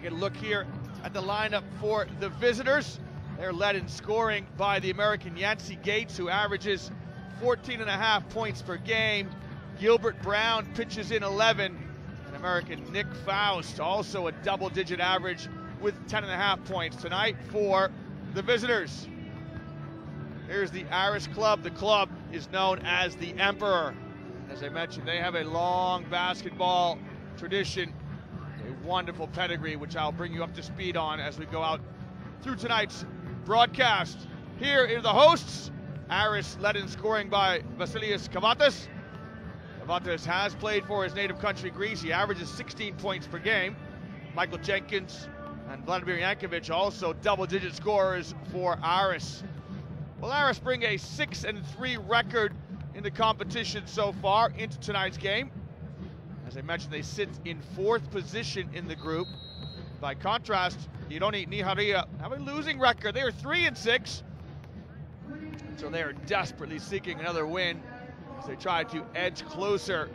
We get a look here at the lineup for the visitors. They're led in scoring by the American Yancey Gates, who averages 14.5 points per game. Gilbert Brown pitches in 11. And American Nick Fáust, also a double-digit average with 10.5 points tonight for the visitors. Here's the ARΗS club. The club is known as the Emperor. As I mentioned, they have a long basketball tradition, a wonderful pedigree, which I'll bring you up to speed on as we go out through tonight's broadcast. Here are the hosts. ARÍS led in scoring by Vasilios Kavatas. Kavatas has played for his native country, Greece. He averages 16 points per game. Michael Jenkins and Vladimir Yankovic also double-digit scorers for ARÍS. Well, ARÍS bring a 6-3 record in the competition so far into tonight's game. As I mentioned, they sit in 4th position in the group. By contrast, ΑΡΗΣ-ναχαρίγια have a losing record. They are 3-6. So they are desperately seeking another win as they try to edge closer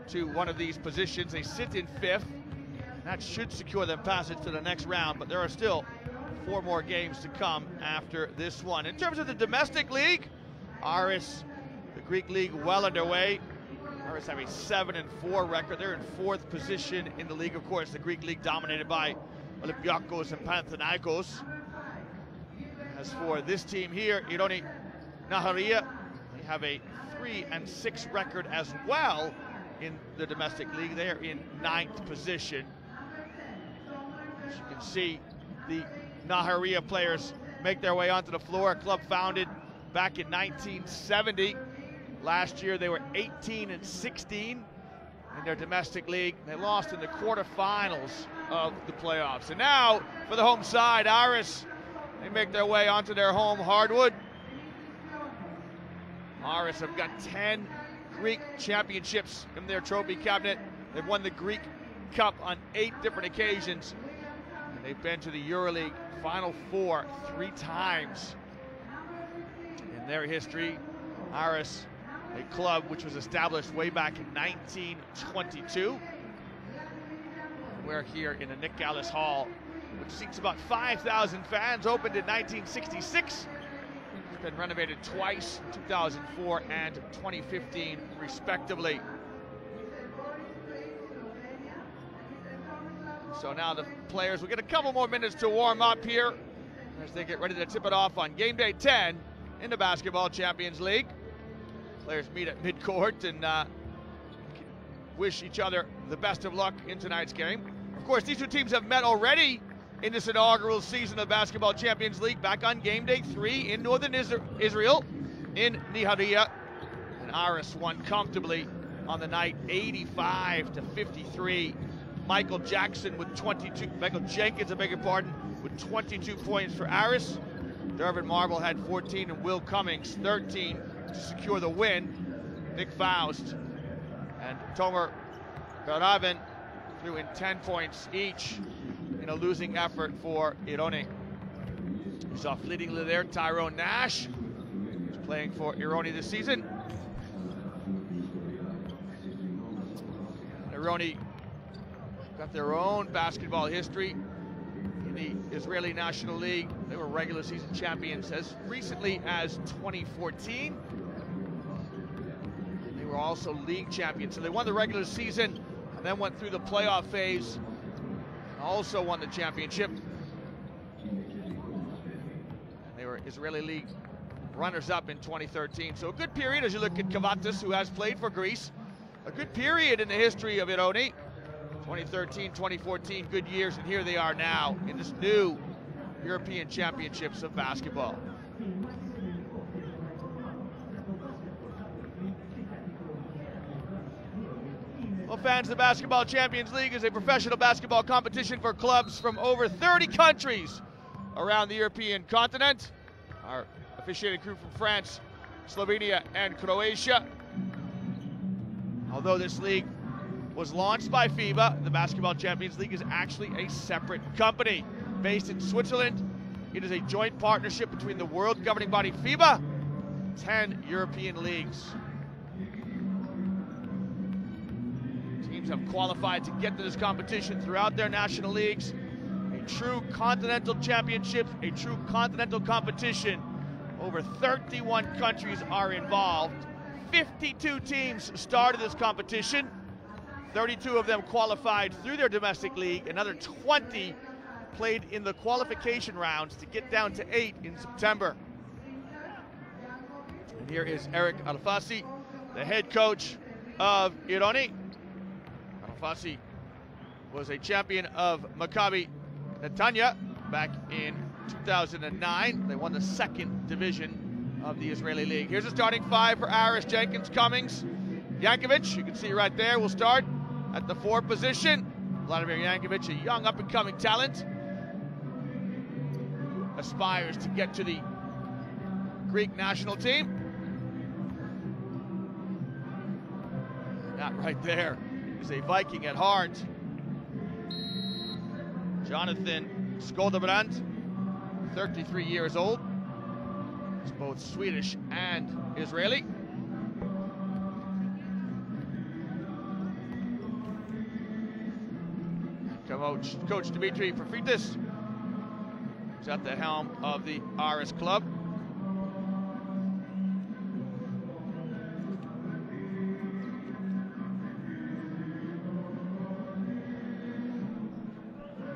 to one of these positions. They sit in 5th. That should secure them passage to the next round, but there are still 4 more games to come after this one. In terms of the domestic league, ARÍS, the Greek league, well underway. ARÍS have a 7-4 record. They're in 4th position in the league. Of course, the Greek league dominated by Olympiacos and Panathinaikos. As for this team here, ΑΡΗΣ-ναχαρίγια, they have a 3-6 record as well in the domestic league. They are in 9th position. As you can see, the Nahariya players make their way onto the floor. A club founded back in 1970. Last year they were 18-16 in their domestic league. They lost in the quarterfinals of the playoffs. And now for the home side, ARÍS, they make their way onto their home hardwood. ARÍS have got 10 Greek championships in their trophy cabinet. They've won the Greek Cup on 8 different occasions. And they've been to the EuroLeague Final Four 3 times in their history. ARÍS, a club which was established way back in 1922. We're here in the Nick Gallis Hall, which seats about 5,000 fans, opened in 1966. It's been renovated twice, 2004 and 2015 respectively. So now the players will get a couple more minutes to warm up here as they get ready to tip it off on game day 10 in the Basketball Champions League. Players meet at midcourt and wish each other the best of luck in tonight's game. Of course, these two teams have met already in this inaugural season of Basketball Champions League back on game day 3 in northern Israel in Nahariya. And ARÍS won comfortably on the night, 85-53. Michael Jenkins, with 22 points for ARÍS. Dervin Marble had 14 and Will Cummings 13 to secure the win. Nick Fáust and Tomer Baravan threw in 10 points each in a losing effort for Ironi. We saw fleetingly there Tyrone Nash, who's playing for Ironi this season. Ironi got their own basketball history in the Israeli National League. They were regular season champions as recently as 2014. They were also league champions. So they won the regular season and then went through the playoff phase and also won the championship. And they were Israeli League runners-up in 2013. So a good period as you look at Kavatas, who has played for Greece. A good period in the history of Ironi. 2013, 2014, good years, and here they are now in this new European Championships of basketball. Well, fans, the Basketball Champions League is a professional basketball competition for clubs from over 30 countries around the European continent. Our officiating crew from France, Slovenia, and Croatia. Although this league was launched by FIBA, the Basketball Champions League is actually a separate company. Based in Switzerland, it is a joint partnership between the world governing body FIBA, 10 European leagues. Teams have qualified to get to this competition throughout their national leagues. true continental championships, a true continental competition. Over 31 countries are involved. 52 teams started this competition. 32 of them qualified through their domestic league. Another 20 played in the qualification rounds to get down to 8 in September. And here is Eric Alfasi, the head coach of Ironi. Alfasi was a champion of Maccabi Netanya back in 2009. They won the second division of the Israeli league. Here's the starting five for Aris, Jenkins, Cummings, Yankovic. You can see right there, will start at the 4 position. Vladimir Yankovic, a young up-and-coming talent, aspires to get to the Greek national team. That right there is a Viking at heart. Jonathan Skoldebrand, 33 years old. He's both Swedish and Israeli. Coach Dimitri Preitis is at the helm of the ARΗS club.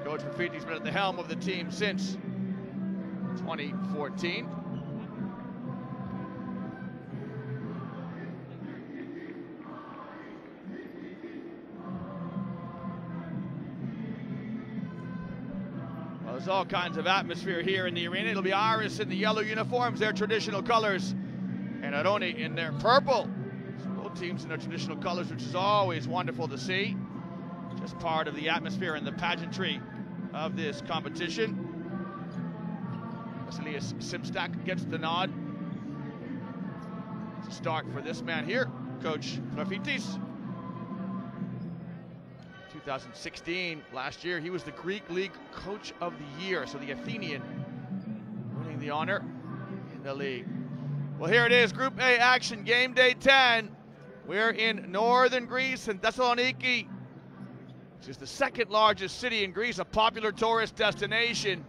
Coach Preitis has been at the helm of the team since 2014. Well, there's all kinds of atmosphere here in the arena. It'll be ARÍS in the yellow uniforms, their traditional colors, and Ironi in their purple. So both teams in their traditional colors, which is always wonderful to see. Just part of the atmosphere and the pageantry of this competition. Vasilius Simstak gets the nod to start for this man here, Coach Preitis. 2016, last year, he was the Greek League Coach of the Year, so the Athenian winning the honor in the league. Well, here it is, Group A action, game day 10. We're in northern Greece in Thessaloniki, which is the second largest city in Greece, a popular tourist destination.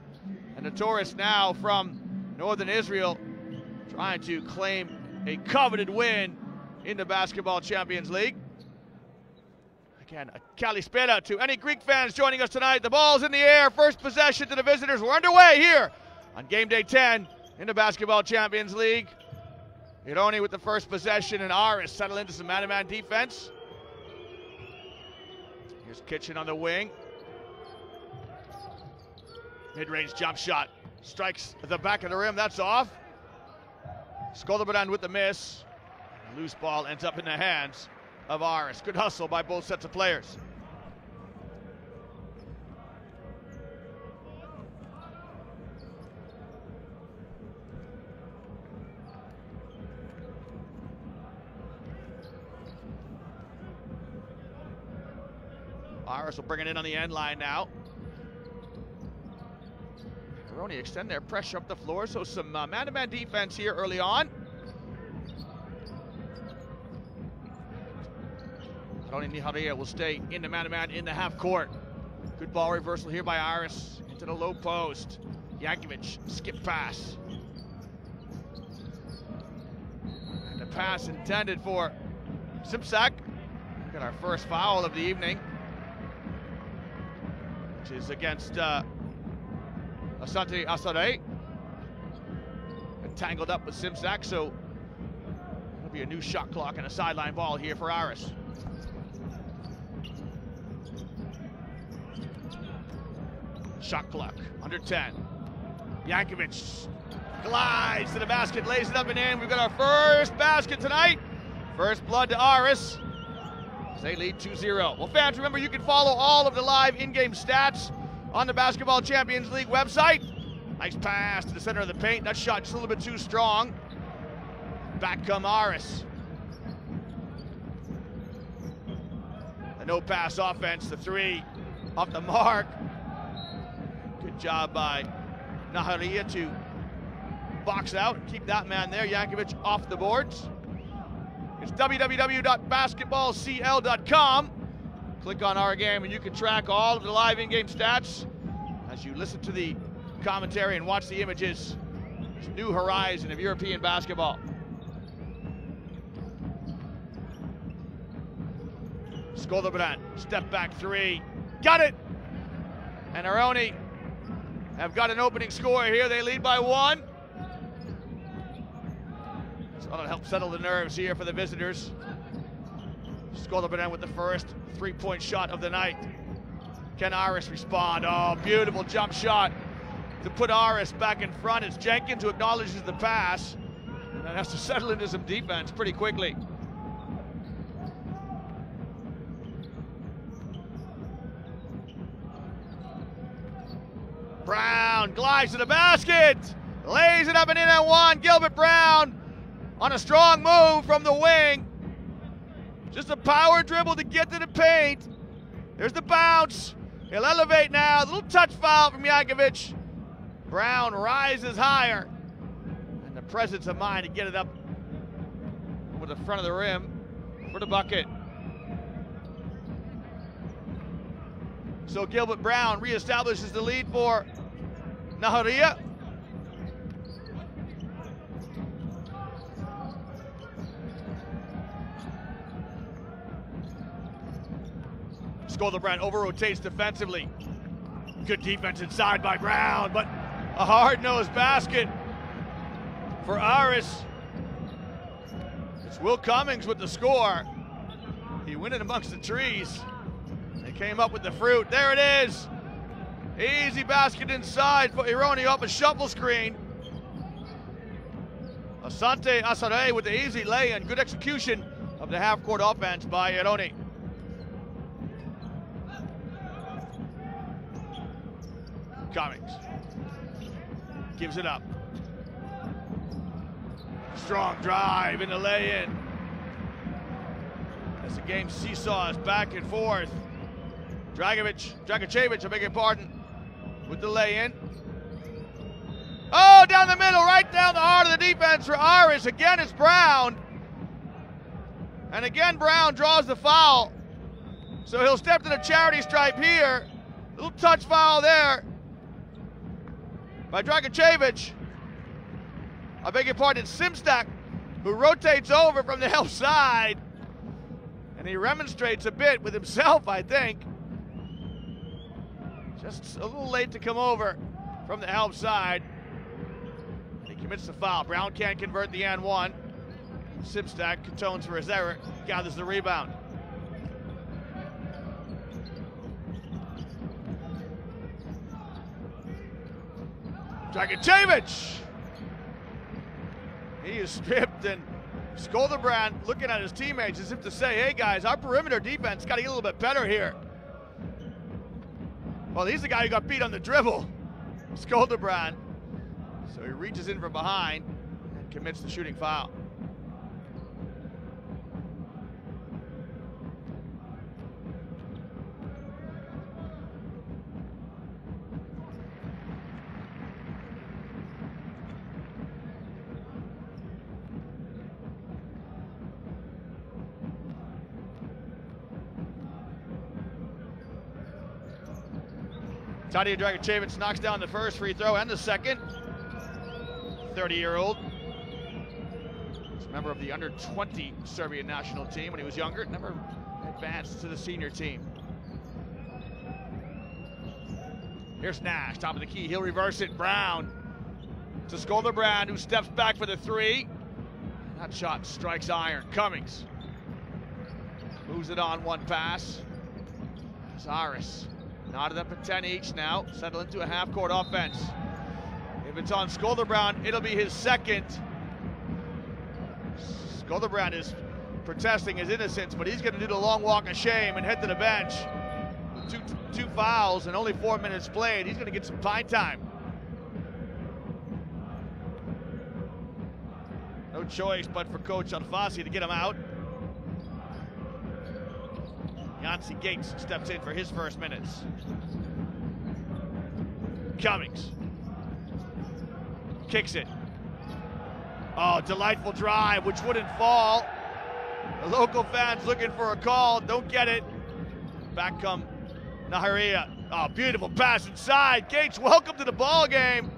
And the tourists now from northern Israel trying to claim a coveted win in the Basketball Champions League. Again, a kalispera to any Greek fans joining us tonight. The ball's in the air, first possession to the visitors. We're underway here on game day 10 in the Basketball Champions League. Ironi with the first possession, and ARÍS settle into some man-to-man defense. Here's Kitchen on the wing. Mid-range jump shot, strikes at the back of the rim, that's off. Skoldebrand with the miss. Loose ball ends up in the hands of ARÍS. Good hustle by both sets of players. ARÍS will bring it in on the end line now. Ironi extend their pressure up the floor, so some man-to-man defense here early on. Ironi-naharίγia will stay in the man-to-man in the half court. Good ball reversal here by ARÍS into the low post. Yankovic, skip pass. And the pass intended for Simsak. Got our first foul of the evening, which is against Asante Asare. Tangled up with Simsak, so it'll be a new shot clock and a sideline ball here for ARÍS. Shot clock, under 10. Yankovic glides to the basket, lays it up and in. We've got our first basket tonight. First blood to ARÍS. They lead 2-0. Well, fans, remember you can follow all of the live in-game stats on the Basketball Champions League website. Nice pass to the center of the paint. That shot just a little bit too strong. Back come ARÍS. The no-pass offense, the three off the mark. Good job by Naharίγia to box out and keep that man there. Yankovic off the boards. It's www.basketballcl.com. Click on our game and you can track all of the live in-game stats as as you listen to the commentary and watch the images, this new horizon of European basketball. Skolderbrand, step back three, got it! And Aroni have got an opening score here. They lead by 1. So that'll help settle the nerves here for the visitors. Skolderbrand with the first three-point shot of the night. Can Άρης respond? Oh, beautiful jump shot to put Άρης back in front. It's Jenkins who acknowledges the pass and has to settle into some defense pretty quickly. Brown glides to the basket, lays it up and in at 1. Gilbert Brown on a strong move from the wing. Just a power dribble to get to the paint. There's the bounce. He'll elevate now. A little touch foul from Jakovic. Brown rises higher. And the presence of mind to get it up over the front of the rim for the bucket. So Gilbert Brown reestablishes the lead for ṋαχαρίγια. Skolderbrand over-rotates defensively. Good defense inside by Brown, but a hard-nosed basket for Άρης. It's Will Cummings with the score. He went in amongst the trees. They came up with the fruit. There it is. Easy basket inside for Ironi off a shuffle screen. Asante Asare with the easy lay-in. Good execution of the half-court offense by Ironi. Cummings gives it up. Strong drive in the lay-in. As the game seesaws back and forth. Đraγκίσεβιτς, I beg your pardon, with the lay-in. Oh, down the middle, right down the heart of the defense for Άρης. Again, it's Brown. And again, Brown draws the foul. So he'll step to the charity stripe here. Little touch foul there by Đraγκίσεβιτς. I beg your pardon, Simstak, who rotates over from the help side. And he remonstrates a bit with himself, I think. Just a little late to come over from the help side. He commits the foul. Brown can't convert the and one. Simstak atones for his error, gathers the rebound. Đraγκίσεβιτς. He is stripped, and Skolderbrand looking at his teammates as if to say, hey guys, our perimeter defense got to get a little bit better here. Well, he's the guy who got beat on the dribble, Skolderbrand. So he reaches in from behind and commits the shooting foul. Tadija Đraγκίσεβιτς knocks down the first free throw and the second. 30-year-old. He's a member of the under-20 Serbian national team when he was younger. Never advanced to the senior team. Here's Nash, top of the key. He'll reverse it. Brown to Skolderbrand, who steps back for the three. That shot strikes iron. Cummings moves it on one pass. There's Άρης. Knotted up at 10 each now, settle into a half-court offense. If it's on Skolderbrand, it'll be his second. Skolderbrand is protesting his innocence, but he's gonna do the long walk of shame and head to the bench. Two fouls and only 4 minutes played. He's gonna get some pine time. No choice but for Coach Alfasi to get him out. Yancey Gates steps in for his first minutes. Cummings kicks it. Oh, delightful drive, which wouldn't fall. The local fans looking for a call, don't get it. Back come ṋαχαρίγια. Oh, beautiful pass inside. Gates, welcome to the ball game.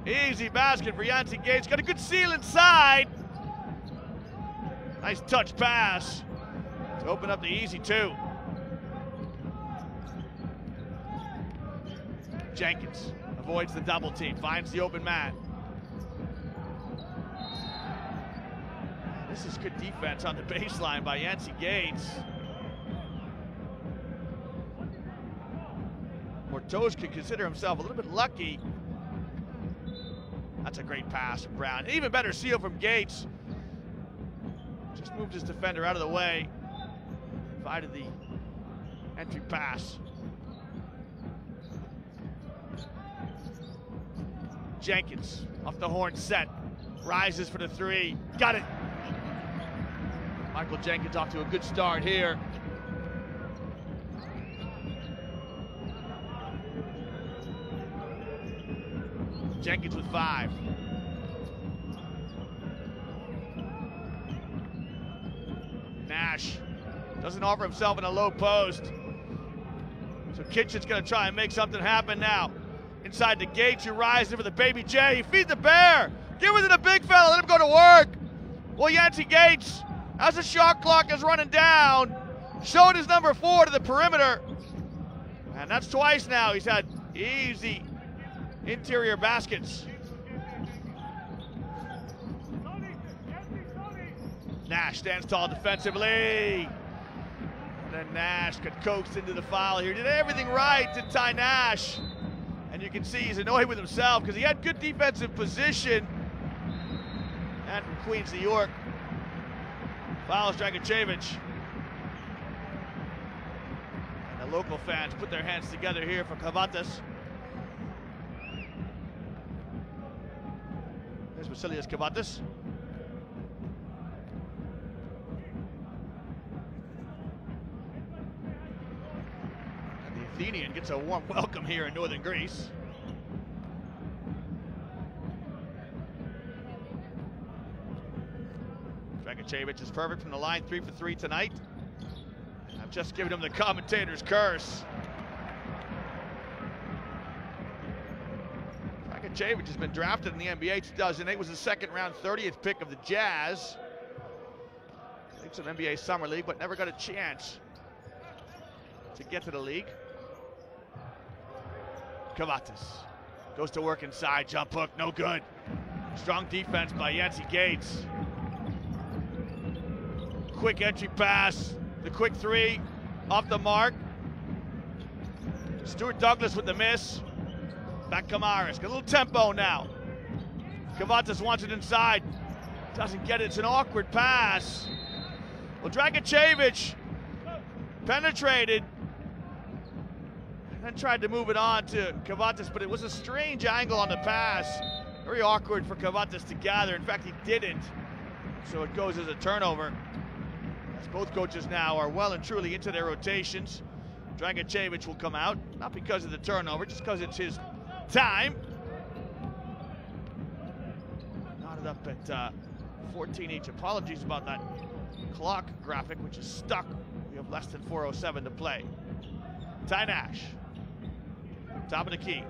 Easy basket for Yancey Gates. Got a good seal inside. Nice touch pass to open up the easy two. Jenkins avoids the double team, finds the open man. This is good defense on the baseline by Yancey Gates. Mortos can consider himself a little bit lucky. That's a great pass from Brown. An even better seal from Gates. Just moved his defender out of the way. Provided the entry pass. Jenkins off the horn set. Rises for the three. Got it. Michael Jenkins off to a good start here. Jenkins with 5. Nash doesn't offer himself in a low post. So Kitchen's gonna try and make something happen now. Inside the Gates, you rise in for the baby J. Feed the bear. Give it to the big fella, let him go to work. Well, Yancey Gates, as the shot clock is running down, showed his number 4 to the perimeter. And that's twice now. He's had easy interior baskets. Nash stands tall defensively. And then Nash got coaxed into the foul here. Did everything right to tie Nash. And you can see he's annoyed with himself because he had good defensive position. And from Queens, New York, fouls Dragicevich. And the local fans put their hands together here for Kavatas. There's Vasilias Kavatas. And the Athenian gets a warm welcome here in northern Greece. Dragicevich is perfect from the line, 3 for 3 tonight. I've just given him the commentator's curse. Dragicevich has been drafted in the NBA 2008, was the second round 30th pick of the Jazz. Played some NBA Summer League, but never got a chance to get to the league. Kavatas goes to work inside, jump hook, no good. Strong defense by Yancey Gates. Quick entry pass, the quick 3, off the mark. Stuart Douglas with the miss. Back come Άρης, got a little tempo now. Kavatas wants it inside, doesn't get it, it's an awkward pass. Well, Dragicevich penetrated and then tried to move it on to Kavatas, but it was a strange angle on the pass. Very awkward for Kavatas to gather. In fact, he didn't, so it goes as a turnover. As both coaches now are well and truly into their rotations. Dragicevich will come out, not because of the turnover, just because it's his time. Knotted up at 14 each. Apologies about that clock graphic, which is stuck. We have less than 4:07 to play. Ty Nash, top of the key.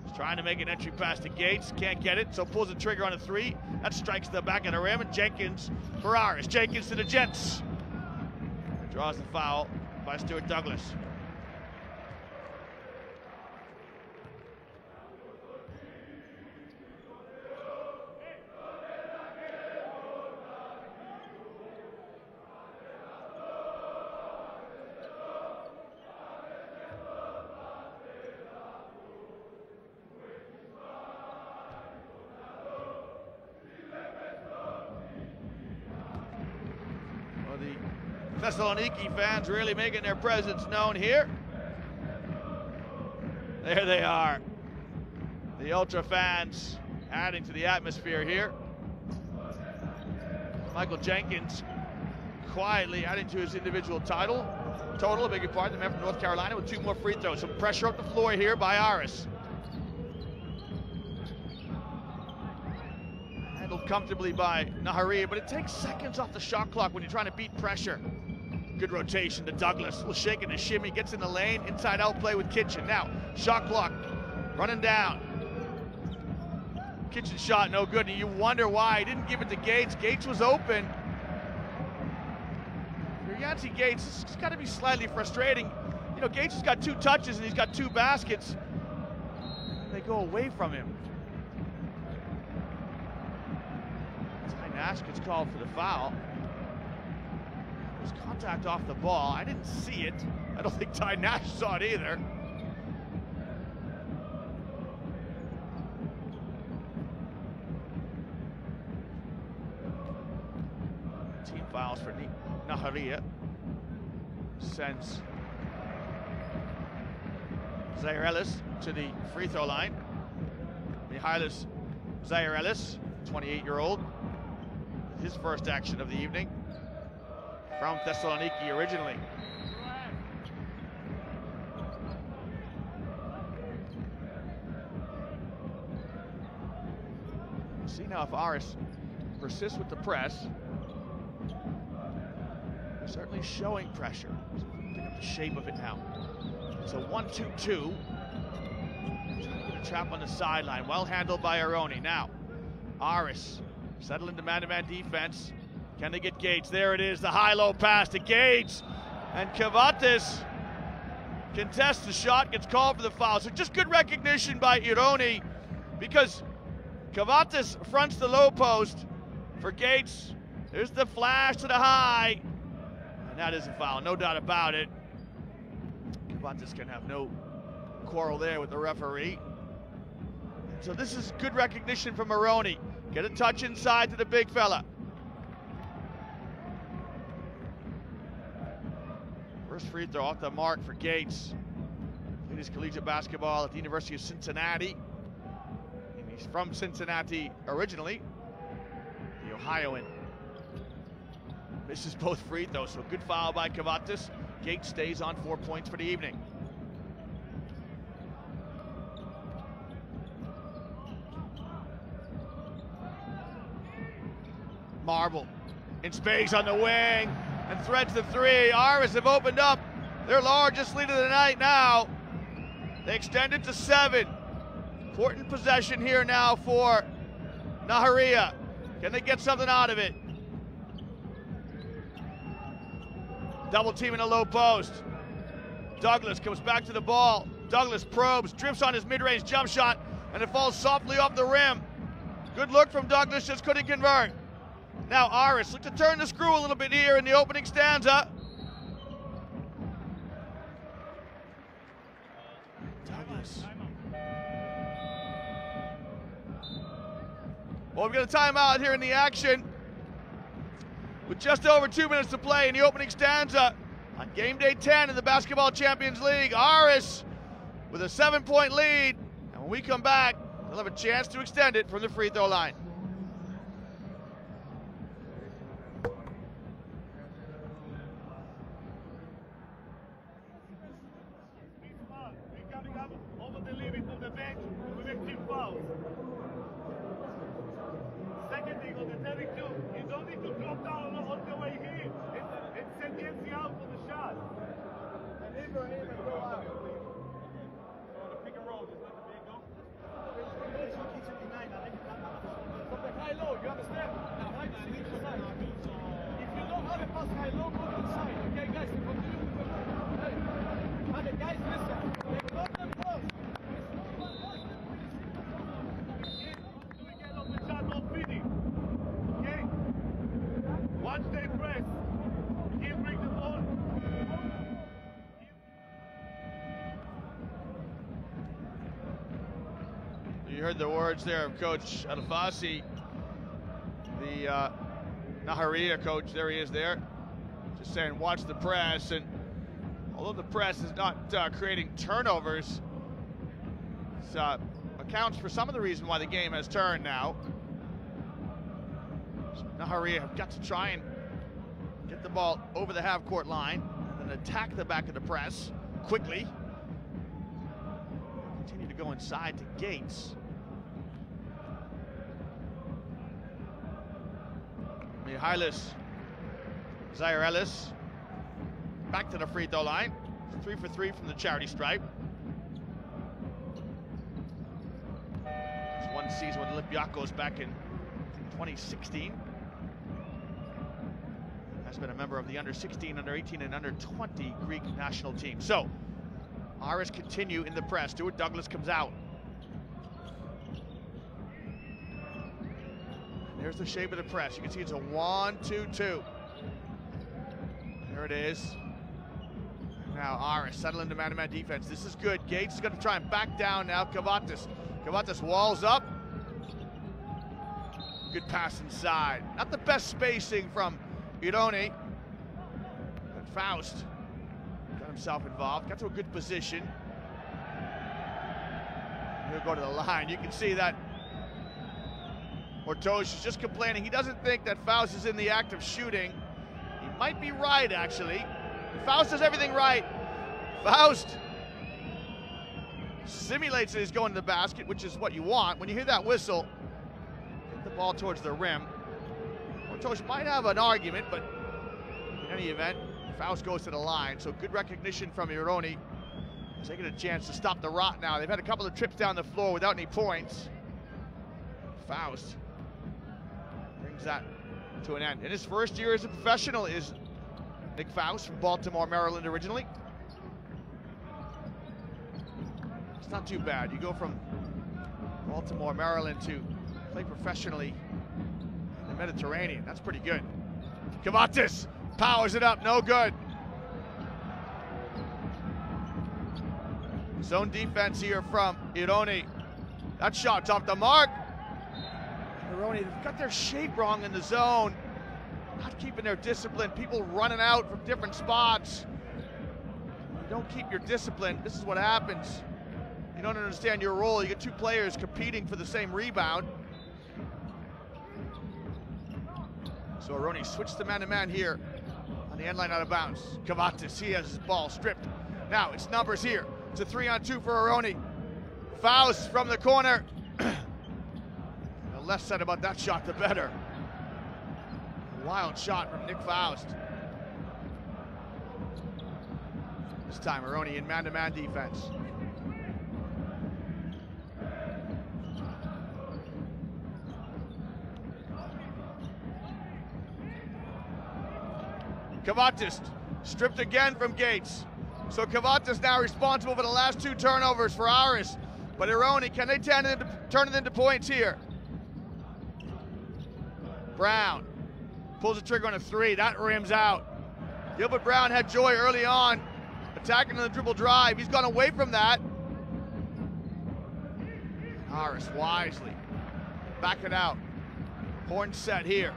He's trying to make an entry pass to Gates, can't get it, so pulls the trigger on a 3. That strikes the back of the rim, and Jenkins for Άρης. Jenkins to the Jets. Draws the foul by Stuart Douglas. Thessaloniki fans really making their presence known here. There they are. The Ultra fans adding to the atmosphere here. Michael Jenkins quietly adding to his individual total, I beg your pardon, the man from North Carolina with 2 more free throws. Some pressure up the floor here by Άρης. Handled comfortably by ნαχαρίγια, but it takes seconds off the shot clock when you're trying to beat pressure. Good rotation to Douglas. A little shake and a shimmy, gets in the lane, inside out play with Kitchen. Now, shot clock, running down. Kitchen shot no good, and you wonder why he didn't give it to Gates. Gates was open. For Yancey Gates, it's got to be slightly frustrating. You know, Gates has got 2 touches and he's got 2 baskets. And they go away from him. Nash gets called for the foul. There's contact off the ball. I didn't see it. I don't think Ty Nash saw it either. Team fouls for ΑΡΗΣ-ναχαρίγια. Sends Israήλ to the free throw line. Israήλ, 28-year-old. His first action of the evening from Thessaloniki originally. See now if Άρης persists with the press. They're certainly showing pressure. Look at the shape of it now. It's a 1-2-2. A trap on the sideline, well handled by Aroni. Now, Άρης settle into man-to-man defense. Can they get Gates? There it is, the high-low pass to Gates. And Kavatis contests the shot, gets called for the foul. So just good recognition by Aroni, because Kavatis fronts the low post for Gates. There's the flash to the high. And that is a foul, no doubt about it. Kavatis can have no quarrel there with the referee. So this is good recognition from Aroni. Get a touch inside to the big fella. First free throw off the mark for Gates. Played his collegiate basketball at the University of Cincinnati. And he's from Cincinnati originally, the Ohioan. Misses both free throws, so good foul by Kavatis. Gates stays on 4 points for the evening. Marble in space on the wing and threads the 3. Άρης have opened up their largest lead of the night now. They extend it to 7. Important possession here now for Nαχαρίγια. Can they get something out of it? Double team in a low post. Douglas comes back to the ball. Douglas probes, drifts on his mid-range jump shot, and it falls softly off the rim. Good look from Douglas, just couldn't convert. Now Άρης look to turn the screw a little bit here in the opening stanza. Douglas. Well, we've got a timeout here in the action with just over 2 minutes to play in the opening stanza on game day 10 in the Basketball Champions League. Άρης with a 7-point lead, and when we come back, they'll have a chance to extend it from the free throw line. You heard the words there of Coach Alfasi, the Nαχαρίγια coach. There he is there, just saying watch the press. And although the press is not creating turnovers, it accounts for some of the reason why the game has turned now. So Nαχαρίγια have got to try and get the ball over the half-court line and then attack the back of the press quickly. Continue to go inside to Gates. Israήλ back to the free throw line. 3 for 3 from the charity stripe. It's one season with Olympiacos back in 2016. Has been a member of the under 16, under 18, and under 20 Greek national team. So, Άρης continue in the press. Stuart Douglas comes out. There's the shape of the press. You can see it's a 1-2-2. There it is. Now Άρης settling into man-to-man defense. This is good. Gates is going to try and back down now. Kavatis walls up. Good pass inside. Not the best spacing from Ironi. But Fáuστ got himself involved. Got to a good position. He'll go to the line. You can see that Mortos is just complaining. He doesn't think that Fáuστ is in the act of shooting. He might be right, actually. Fáuστ does everything right. Fáuστ simulates that he's going to the basket, which is what you want. When you hear that whistle, hit the ball towards the rim. Mortos might have an argument, but in any event, Fáuστ goes to the line. So good recognition from Ironi. Taking a chance to stop the rot now. They've had a couple of trips down the floor without any points. Fáuστ brings that to an end. In his first year as a professional is Nick Fáuστ from Baltimore, Maryland originally. It's not too bad. You go from Baltimore, Maryland to play professionally in the Mediterranean. That's pretty good. Kavatis powers it up, no good. Zone defense here from Ironi. That shot's off the mark. Ironi, they've got their shape wrong in the zone. Not keeping their discipline. People running out from different spots. You don't keep your discipline, this is what happens. You don't understand your role. You get two players competing for the same rebound. So Ironi switched to man-to-man here on the end line out of bounds. Kavatis, he has his ball stripped. Now it's numbers here. It's a 3-on-2 for Ironi. Fáuστ from the corner. The less said about that shot, the better. A wild shot from Nick Fáuστ. This time Ironi in man-to-man defense. Kavatis stripped again from Gates. So Kavatis now responsible for the last two turnovers for Άρης. But Ironi, can they turn it into points here? Brown pulls the trigger on a three. That rims out. Gilbert Brown had joy early on, attacking on the dribble drive. He's gone away from that. Άρης wisely back it out. Horn set here.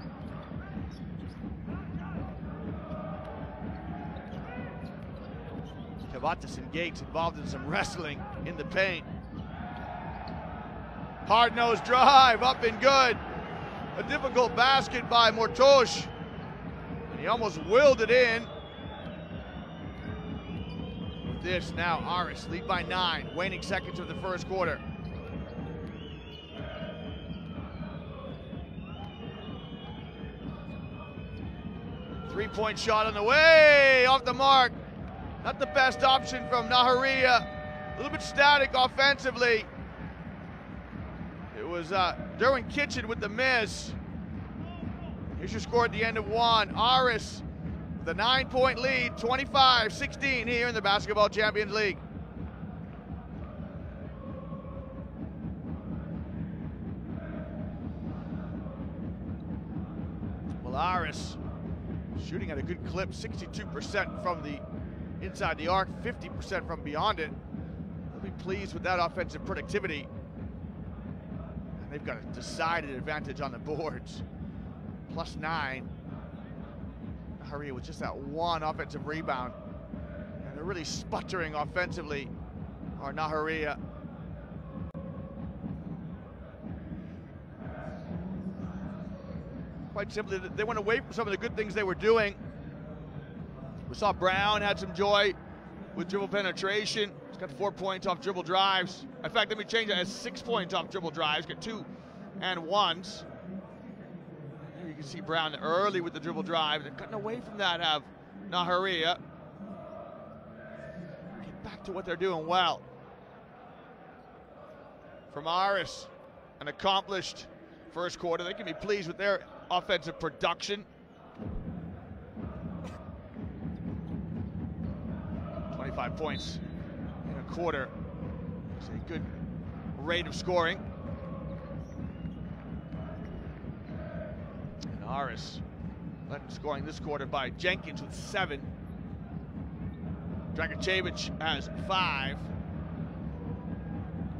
Kavatis and Gates involved in some wrestling in the paint. Hard-nosed drive, up and good. A difficult basket by Mortos. And he almost willed it in. With this, now Άρης lead by 9, waning seconds of the first quarter. Three-point shot on the way, off the mark. Not the best option from Nahariya. A little bit static offensively. It was Derwin Kitchen with the miss. Here's your score at the end of one. Άρης, the 9-point lead, 25-16 here in the Basketball Champions League. Well, Άρης shooting at a good clip, 62% from the inside the arc, 50% from beyond it. They'll be pleased with that offensive productivity. And they've got a decided advantage on the boards. +9. Nahariya with just that one offensive rebound. And they're really sputtering offensively, are Nahariya. Quite simply, they went away from some of the good things they were doing. We saw Brown had some joy with dribble penetration. He's got 4 points off dribble drives. In fact, let me change that as 6 points off dribble drives. Got 2 and 1s. Here you can see Brown early with the dribble drive. They're cutting away from that, have Nahariya. back to what they're doing well. From Άρης, an accomplished first quarter. They can be pleased with their offensive production. 25 points in a quarter. It's a good rate of scoring. And Άρης led in scoring this quarter by Jenkins with 7. Ντραγκίσεβιτς has 5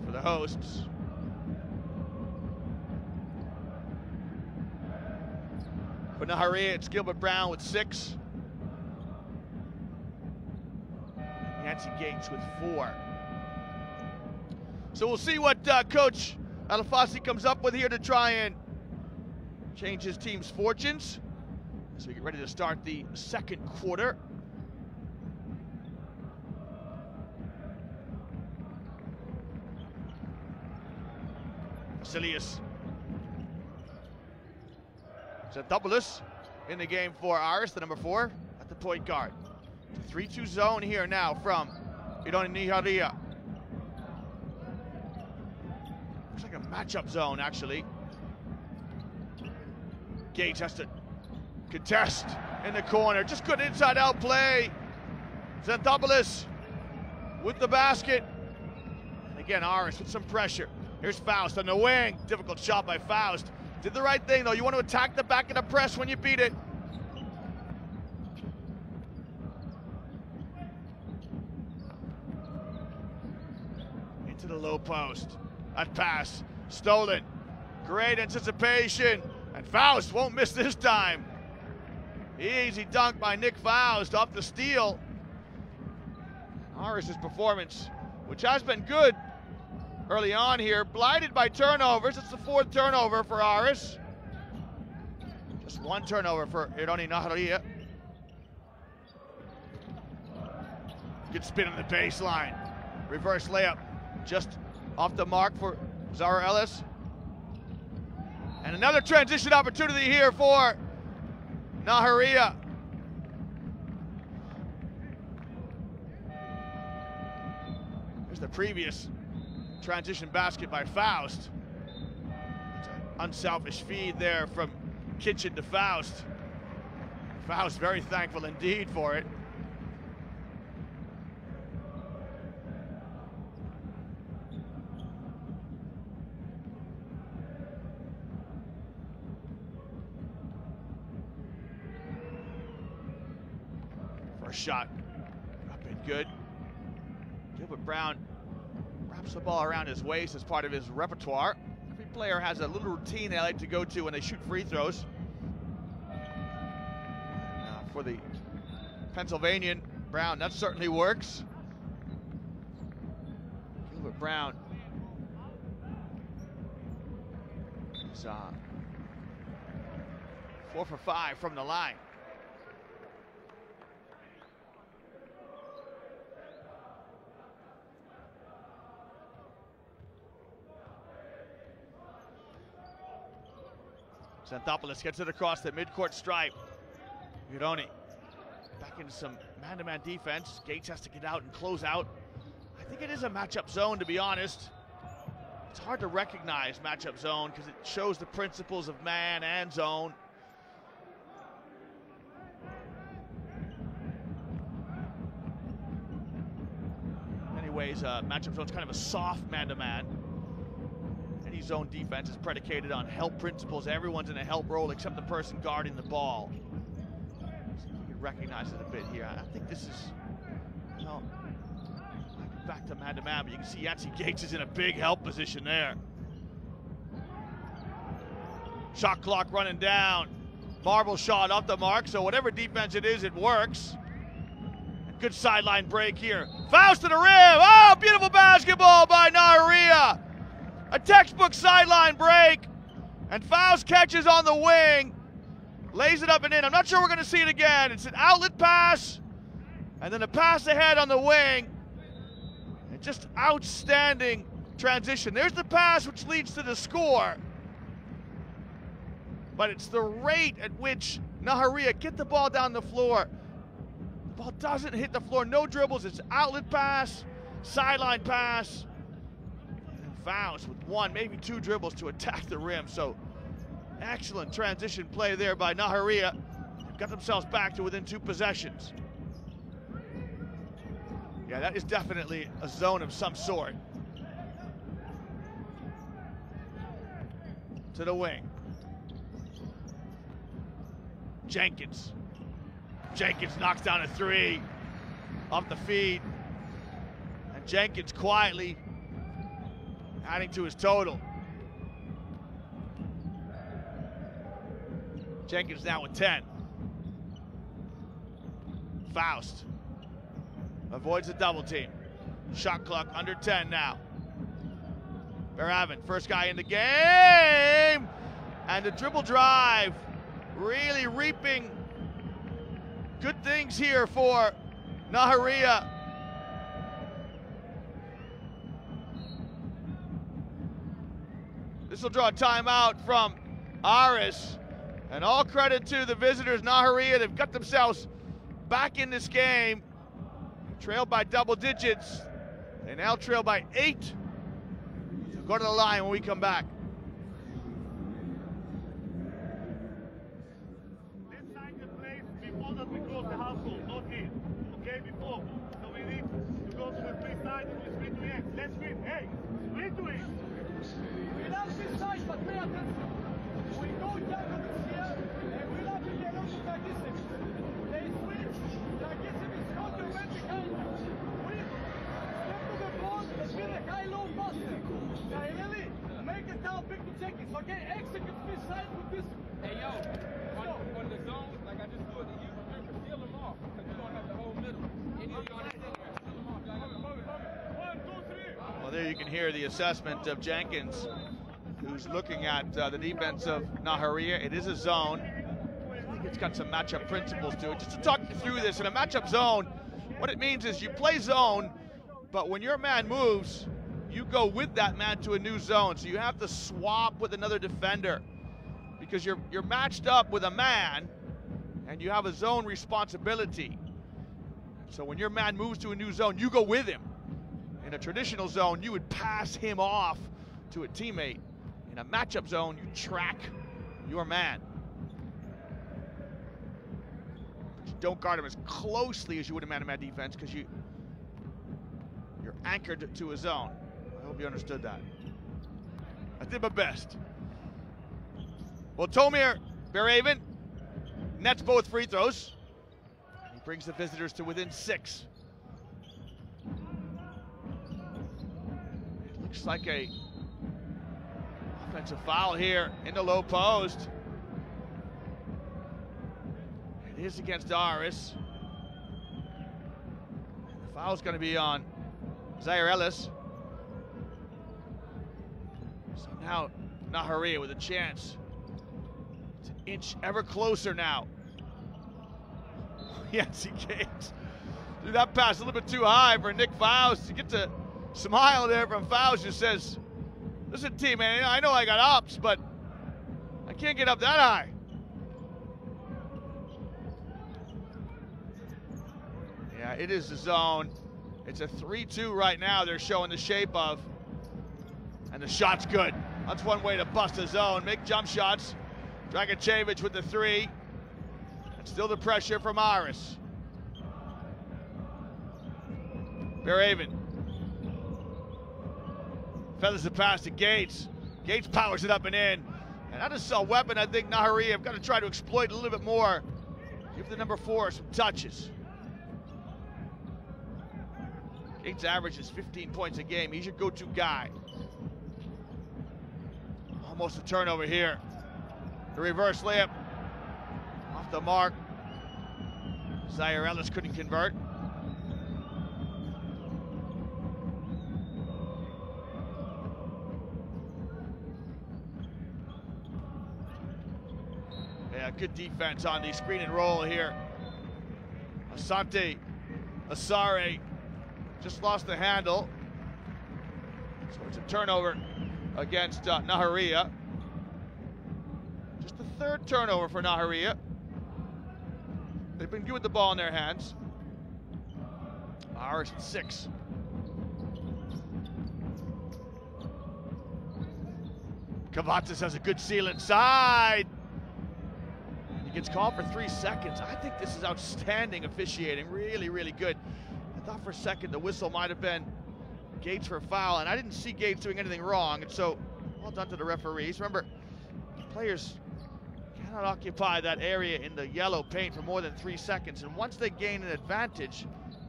for the hosts. For Ναχαρίγια, it's Gilbert Brown with 6. Yancey Gates with 4. So we'll see what Coach Alafasi comes up with here to try and change his team's fortunes as we get ready to start the second quarter. Vasilius. Zantopoulos in the game for Άρης, the number 4 at the point guard. 3-2 zone here now from ΑΡΗΣ-ναχαρίγια. Looks like a matchup zone, actually. Gates has to contest in the corner. Just good inside-out play. Zantopoulos with the basket. And again, Άρης with some pressure. Here's Fáust on the wing. Difficult shot by Fáust. Did the right thing, though. You want to attack the back of the press when you beat it. Into the low post. That pass stolen. Great anticipation. And Fáust won't miss this time. Easy dunk by Nick Fáust off the steal. Άρης' performance, which has been good early on here, blighted by turnovers. It's the 4th turnover for Άρης. Just 1 turnover for ΑΡΗΣ-ναχαρίγια. Good spin on the baseline. Reverse layup just off the mark for Zara Ellis. And another transition opportunity here for Ναχαρίγια. Here's the previous transition basket by Fáust. It's an unselfish feed there from Kitchen to Fáust. Fáust very thankful indeed for it. First shot up and good. Gilbert Brown wraps the ball around his waist as part of his repertoire. Every player has a little routine they like to go to when they shoot free throws. For the Pennsylvanian, Brown, that certainly works. Gilbert Brown is 4 for 5 from the line. Zantopoulos gets it across the midcourt stripe. Yuroni back into some man-to-man defense. Gates has to get out and close out. I think it is a matchup zone, to be honest. It's hard to recognize matchup zone because it shows the principles of man and zone. In many ways, matchup zone is kind of a soft man-to-man. Any zone defense is predicated on help principles. Everyone's in a help role except the person guarding the ball. So you can recognize it a bit here. I think this is, well, back to man-to-man, but you can see Yancey Gates is in a big help position there. Shot clock running down. Marble shot off the mark, so whatever defense it is, it works. Good sideline break here. Fáust to the rim. Oh, beautiful basketball by Ναχαρίγια. A textbook sideline break, and Fáust catches on the wing, lays it up and in. I'm not sure we're going to see it again. It's an outlet pass, and then a pass ahead on the wing. And just outstanding transition. There's the pass which leads to the score. But it's the rate at which Ναχαρίγια get the ball down the floor. Ball doesn't hit the floor, no dribbles, it's outlet pass, sideline pass. And Fouls with one, maybe two dribbles to attack the rim. So excellent transition play there by NahArÍA. They've got themselves back to within 2 possessions. Yeah, that is definitely a zone of some sort. To the wing. Jenkins knocks down a 3 off the feed. And Jenkins quietly adding to his total. Jenkins now with 10. Fáust avoids the double team. Shot clock under 10 now. Verhaven, first guy in the game. And the dribble drive really reaping good things here for NahArÍA. This will draw a timeout from Άρης. And all credit to the visitors, NahArÍA. They've got themselves back in this game. Trailed by double digits. They now trail by 8. So go to the line when we come back. Let's sign the place before that we close the household, not here. Okay, before. So we need to go to the free side and we split to ends. Let's win. Hey, split to ends. We love this side, but pay attention. We go Djakovic here, and we love the yellow to Dραγκίσεβιτς. They switch. Dραγκίσεβitz got the went behind. We step to the ball and be the high-low passer. Israeli, make it down, pick the check-ins, okay? Execute this side with this. Hey, yo, on the zone, like I just told you, remember, seal them off, because you don't have the whole middle. Any of y'all that seal them off, y'all got the 1, 2, 3. Well, there you can hear the assessment of Jenkins, who's looking at the defense of NahArÍA. It is a zone. I think it's got some matchup principles to it. Just to talk you through this, in a matchup zone, what it means is you play zone, but when your man moves, you go with that man to a new zone. So you have to swap with another defender because you're matched up with a man and you have a zone responsibility. So when your man moves to a new zone, you go with him. In a traditional zone, you would pass him off to a teammate. In a matchup zone, you track your man. But you don't guard him as closely as you would in man-to-man defense because you're anchored to a zone. I hope you understood that. I did my best. Well, Tomir Verhaven nets both free throws. He brings the visitors to within 6. It looks like a offensive foul here in the low post. It is against Άρης. The foul's going to be on Zaire Ellis. So now NahArÍA with a chance to inch ever closer now. Yancey Gates. Dude, that pass a little bit too high for Nick Fáust. You get to smile there from Fáust, who says, listen, team, man, I know I got ups, but I can't get up that high. Yeah, it is the zone. It's a 3-2 right now they're showing the shape of. And the shot's good. That's one way to bust a zone. Make jump shots. Đragičević with the 3. And still the pressure from Άρης. Verhaven. Feathers the pass to Gates. Gates powers it up and in. And that is a weapon I think NahArÍA have got to try to exploit a little bit more. Give the number 4 some touches. Gates averages 15 points a game. He's your go-to guy. Almost a turnover here. The reverse layup. Off the mark. Zaire Ellis couldn't convert. Yeah, good defense on the screen and roll here. Asante Asare just lost the handle. So it's a turnover against NahArÍA. Just the 3rd turnover for NahArÍA. They've been good with the ball in their hands. Άρης at 6. Kavatis has a good seal inside. He gets called for 3 seconds. I think this is outstanding officiating. Really, really good. I thought for a second the whistle might have been Gates for a foul, and I didn't see Gates doing anything wrong. And so, well done to the referees. Remember, players cannot occupy that area in the yellow paint for more than 3 seconds. And once they gain an advantage,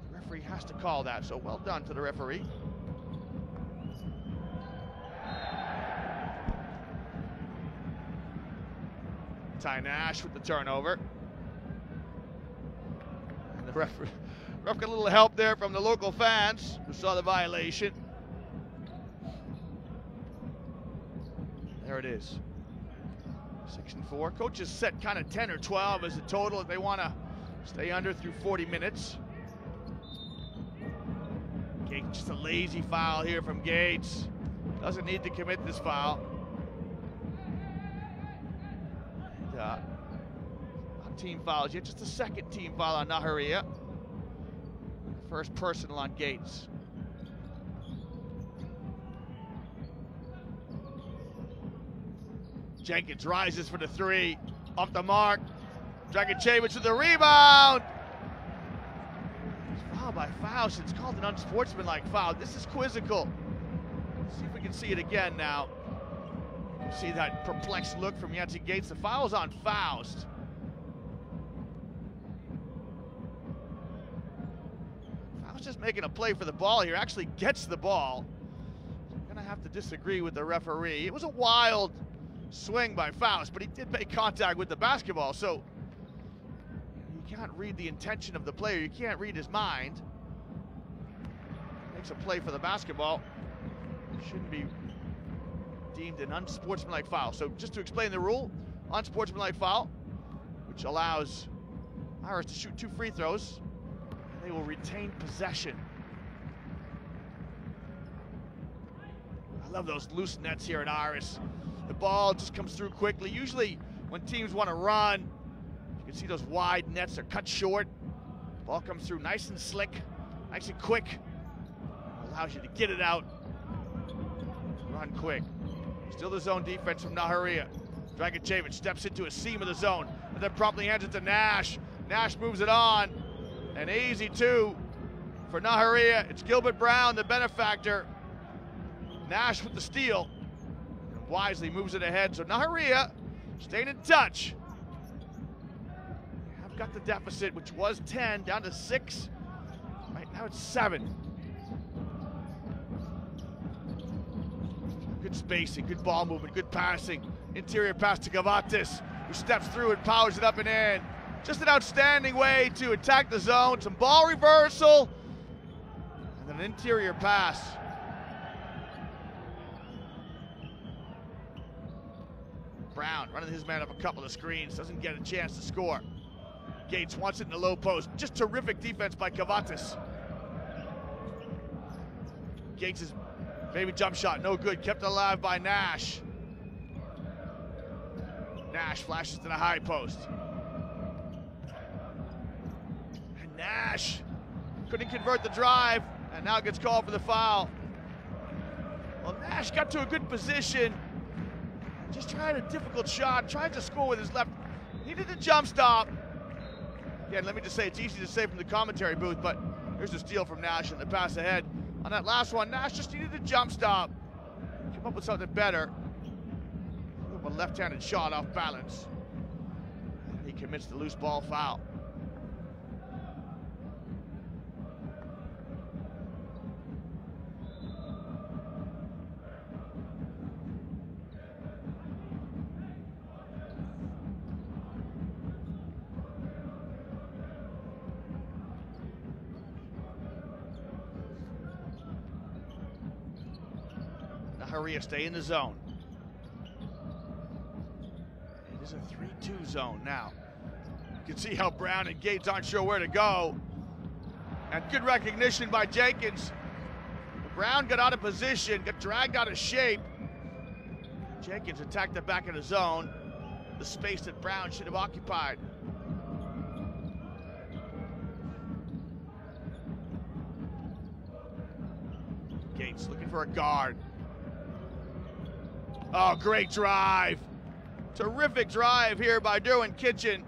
the referee has to call that. So well done to the referee. Ty Nash with the turnover. And the ref got a little help there from the local fans who saw the violation. There it is. 6 and 4. Coaches set kind of 10 or 12 as a total if they want to stay under through 40 minutes. Gates, just a lazy foul here from Gates. Doesn't need to commit this foul. Not team fouls yet, just a second team foul on *Nahαρίγια. First personal on Gates. Jenkins rises for the 3, off the mark. Ντραγκίσεβιτς with the rebound. Foul by Faust. It's called an unsportsmanlike foul. This is quizzical. Let's see if we can see it again now. You see that perplexed look from Yancey Gates. The foul's on Faust. Faust just making a play for the ball here. Actually gets the ball. I'm gonna have to disagree with the referee. It was a wild swing by Faust, but he did make contact with the basketball, so you can't read the intention of the player. You can't read his mind. Makes a play for the basketball. Shouldn't be deemed an unsportsmanlike foul. So just to explain the rule, unsportsmanlike foul, which allows Άρης to shoot 2 free throws, and they will retain possession. I love those loose nets here at Άρης. The ball just comes through quickly. Usually when teams want to run, you can see those wide nets are cut short. Ball comes through nice and slick, nice and quick. Allows you to get it out, run quick. Still the zone defense from *Nahαρίγια. Ντραγκίσεβιτς steps into a seam of the zone and then promptly hands it to Nash. Nash moves it on. An easy 2 for *Nahαρίγια. It's Gilbert Brown, the benefactor. Nash with the steal. Wisely moves it ahead. So *Nahαρίγια staying in touch. They have got the deficit, which was 10, down to 6. Right now it's 7. Good spacing, good ball movement, good passing. Interior pass to Kavatis, who steps through and powers it up and in. Just an outstanding way to attack the zone. Some ball reversal, and then an interior pass. Brown running his man up a couple of screens, doesn't get a chance to score. Gates wants it in the low post. Just terrific defense by Kavatis. Gates' baby jump shot, no good, kept alive by Nash. Nash flashes to the high post. And Nash couldn't convert the drive, and now gets called for the foul. Well, Nash got to a good position. Just tried a difficult shot, tried to score with his left. Needed a jump stop. Again, let me just say, it's easy to say from the commentary booth, but here's the steal from Nash and the pass ahead. On that last one, Nash just needed a jump stop. Come up with something better. A left-handed shot off balance. And he commits the loose ball foul. *Nahαρίγια stay in the zone. It is a 3-2 zone now. You can see how Brown and Gates aren't sure where to go. And good recognition by Jenkins. Brown got out of position, got dragged out of shape. Jenkins attacked the back of the zone, the space that Brown should have occupied. Gates looking for a guard. Oh, great drive. Terrific drive here by Derwin Kitchen.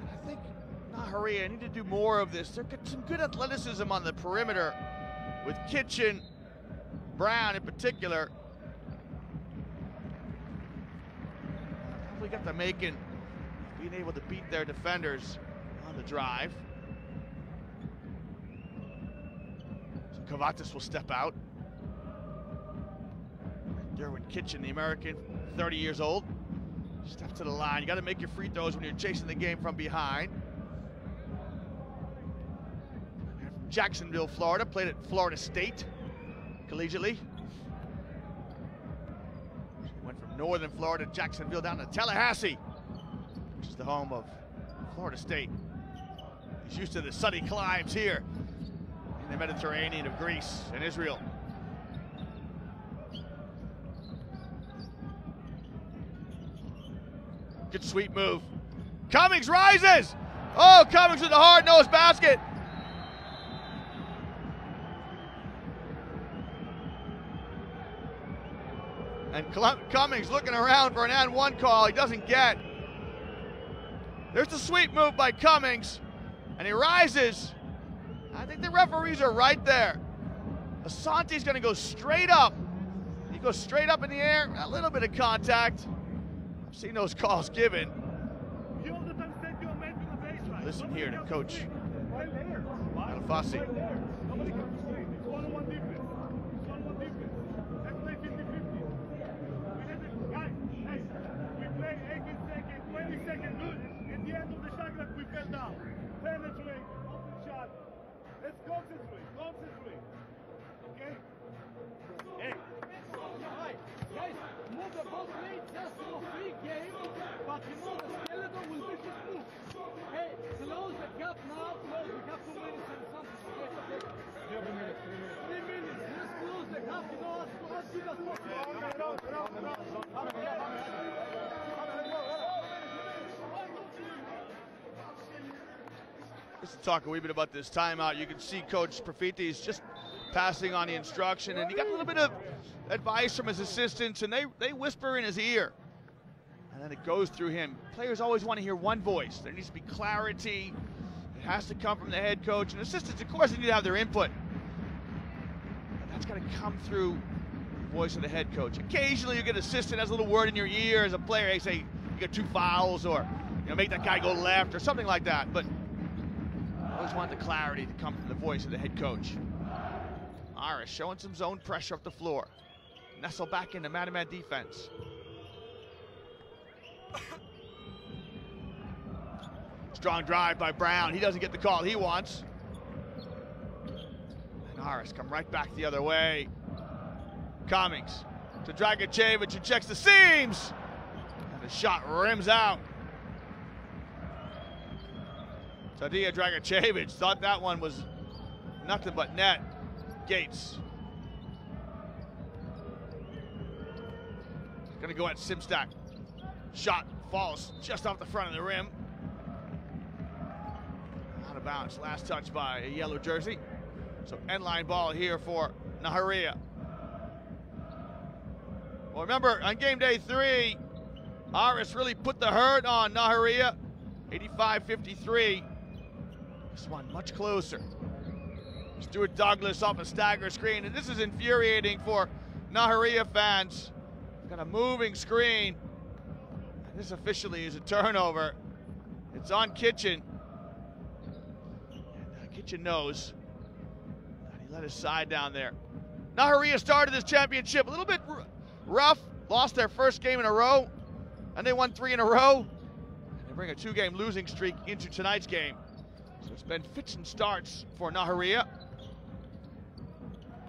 And I think Nahariya need to do more of this. They've got some good athleticism on the perimeter with Kitchen, Brown in particular. Probably got the making, being able to beat their defenders on the drive. So Kavatis will step out. Derwin Kitchen, the American, 30 years old, steps to the line. You got to make your free throws when you're chasing the game from behind. Jacksonville, Florida, played at Florida State collegiately. Went from northern Florida, Jacksonville, down to Tallahassee, which is the home of Florida State. He's used to the sunny climes here in the Mediterranean of Greece and Israel. Good sweep move. Cummings rises! Oh, Cummings with the hard-nosed basket. And Cummings looking around for an and one call he doesn't get. There's the sweep move by Cummings, and he rises. I think the referees are right there. Asante's gonna go straight up. He goes straight up in the air, a little bit of contact. I've seen those calls given. Listen here to Coach Alfassi. Let's concentrate, okay? Hey. Guys, move the ball play just for free game, but you know the skeleton will be just move. Hey, close the gap now, close, we have 2 minutes and something. Okay. 3 minutes, let's close the gap, you know, as good as possible. Let's talk a wee bit about this timeout. You can see Coach Prífti is just passing on the instruction, and he got a little bit of advice from his assistants, and they whisper in his ear, and then it goes through him. Players always want to hear one voice. There needs to be clarity. It has to come from the head coach, and assistants, of course, they need to have their input. But that's got to come through the voice of the head coach. Occasionally, you get an assistant has a little word in your ear as a player. They say you got 2 fouls, or make that guy go left, or something like that. But I always want the clarity to come from the voice of the head coach. Arris showing some zone pressure up the floor. Nestle back into man-to-man defense. Strong drive by Brown. He doesn't get the call he wants. And Arris come right back the other way. Cummings to Dragicevich, who checks the seams. And the shot rims out. Tadija Dragicevich thought that one was nothing but net. Gates. Gonna go at Simstack. Shot falls just off the front of the rim. Out of bounds. Last touch by a yellow jersey. So end line ball here for Nahariya. Well, remember on game day 3, Arris really put the hurt on Nahariya. 85-53. This one much closer. Stuart Douglas off a stagger screen, and this is infuriating for Nahariya fans. Got a moving screen. And this officially is a turnover. It's on Kitchen. And Kitchen knows that he let his side down there. Nahariya started this championship a little bit rough, lost their first game in a row, and they won 3 in a row. And they bring a 2-game losing streak into tonight's game. So it's been fits and starts for Nahariya.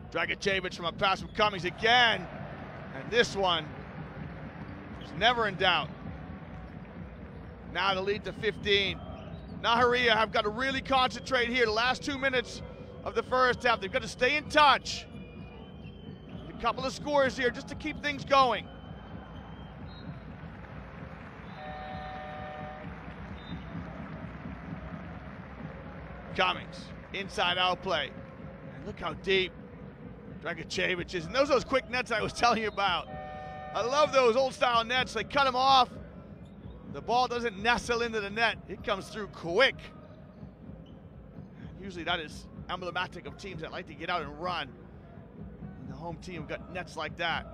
Dragicevich from a pass from Cummings again. And this one was never in doubt. Now the lead to 15. Nahariya have got to really concentrate here. The last 2 minutes of the first half. They've got to stay in touch. A couple of scores here just to keep things going. Cummings, inside out play. And look how deep Dragicevich, and those quick nets I was telling you about. I love those old style nets. They cut them off. The ball doesn't nestle into the net. It comes through quick. Usually that is emblematic of teams that like to get out and run. And the home team got nets like that.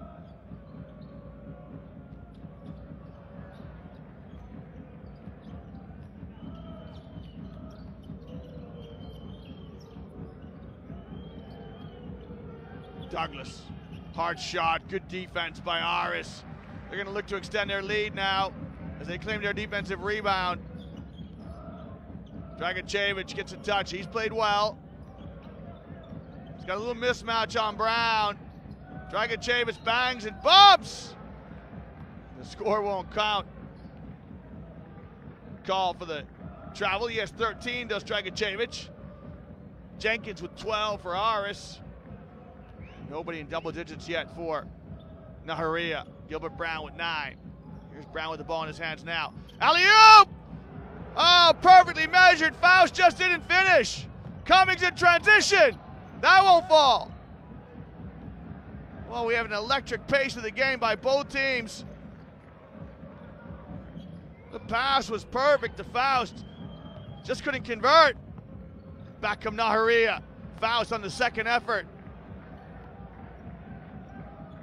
Douglas, hard shot, good defense by Άρης. They're going to look to extend their lead now as they claim their defensive rebound. Dragicevich gets a touch, he's played well. He's got a little mismatch on Brown. Dragicevich bangs and bumps! The score won't count. Call for the travel, he has 13, does Dragicevich. Jenkins with 12 for Άρης. Nobody in double digits yet for Nahariya. Gilbert Brown with 9. Here's Brown with the ball in his hands now. Alley-oop! Oh, perfectly measured. Fáust just didn't finish. Cummings in transition. That won't fall. Well, we have an electric pace of the game by both teams. The pass was perfect to Fáust. Just couldn't convert. Back come Nahariya. Fáust on the second effort.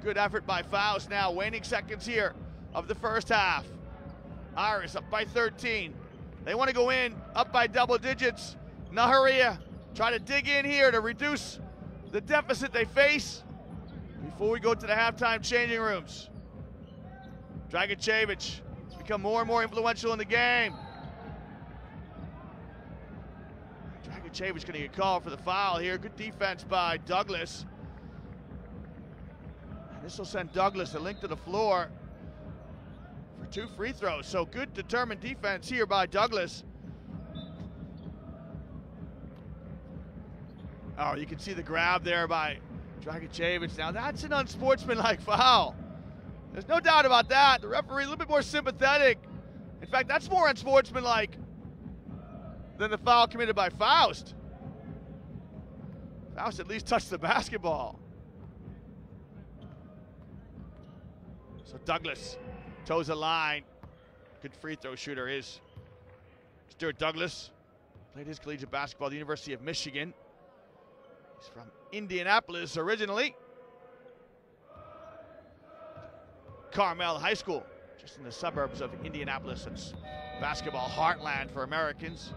Good effort by Fáust now, waning seconds here of the first half. Άρης up by 13. They want to go in, up by double digits. Nahariya try to dig in here to reduce the deficit they face before we go to the halftime changing rooms. Dragicevich has become more and more influential in the game. Dragicevich going to get called for the foul here. Good defense by Douglas. This will send Douglas a link to the floor for 2 free throws. So good determined defense here by Douglas. Oh, you can see the grab there by Dragicevich. Now that's an unsportsmanlike foul. There's no doubt about that. The referee a little bit more sympathetic. In fact, that's more unsportsmanlike than the foul committed by Fáust. Fáust at least touched the basketball. So Douglas toes the line. Good free throw shooter is Stuart Douglas. Played his collegiate basketball at the University of Michigan. He's from Indianapolis originally. Carmel High School, just in the suburbs of Indianapolis. It's basketball heartland for Americans.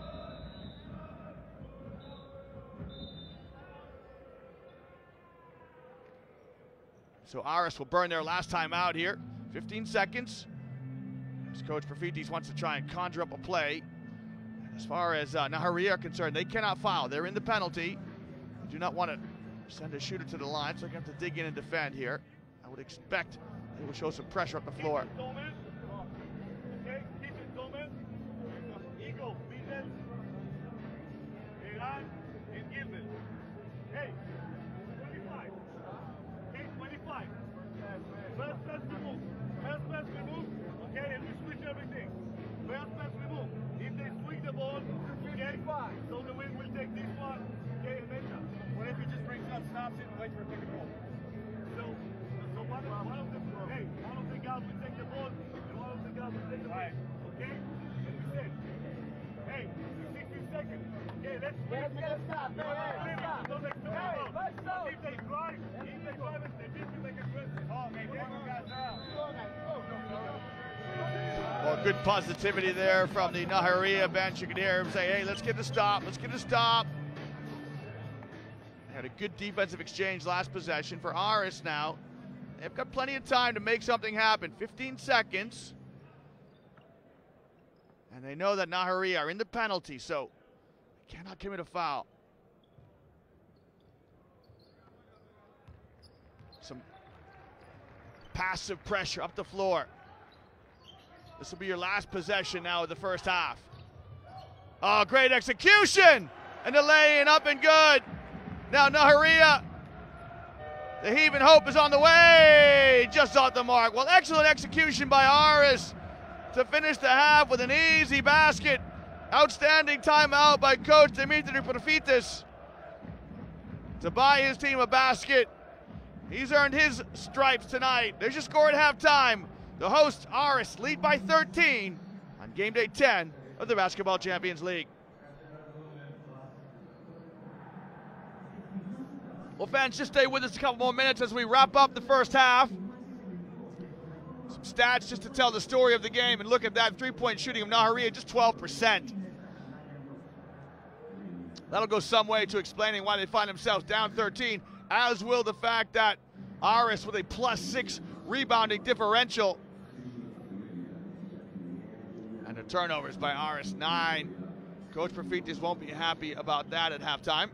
So Άρης will burn their last time out here. 15 seconds. As Coach Prífti wants to try and conjure up a play. As far as Nahariya are concerned, they cannot foul. They're in the penalty. They do not want to send a shooter to the line, so they have to dig in and defend here. I would expect they will show some pressure up the floor. First pass remove. First pass remove. Okay, and we switch everything. First pass remove. If they swing the ball, okay, so the wing will take this one. Okay, and then what if he just brings up, stops it, and waits for a pick and roll? So one of the guys will take the ball, and one of the guys will take the ball. Okay? And we said, hey, 60 seconds. Okay, let's stop. Don't make too much. If they drive and they beat you, they can press it. Oh, man, Well, good positivity there from the Nahariya bench. You can hear him say, hey, let's get a stop. Let's get a stop. Had a good defensive exchange last possession for Άρης now. They've got plenty of time to make something happen. 15 seconds. And they know that Nahariya are in the penalty, so they cannot commit a foul. Some passive pressure up the floor. This will be your last possession now of the first half. Oh, great execution! And the lay-in up and good. Now Nahariya, the heave and hope is on the way. Just off the mark. Well, excellent execution by Άρης to finish the half with an easy basket. Outstanding timeout by Coach Dimitri Prífti to buy his team a basket. He's earned his stripes tonight. There's your score at halftime. The hosts, ARΗS, lead by 13 on game day 10 of the Basketball Champions League. Well, fans, just stay with us a couple more minutes as we wrap up the first half. Some stats just to tell the story of the game, and look at that three-point shooting of Nahariya, just 12%. That'll go some way to explaining why they find themselves down 13, as will the fact that ARÍS with a +6 rebounding differential. And the turnovers by ARÍS, 9. Coach Prífti won't be happy about that at halftime.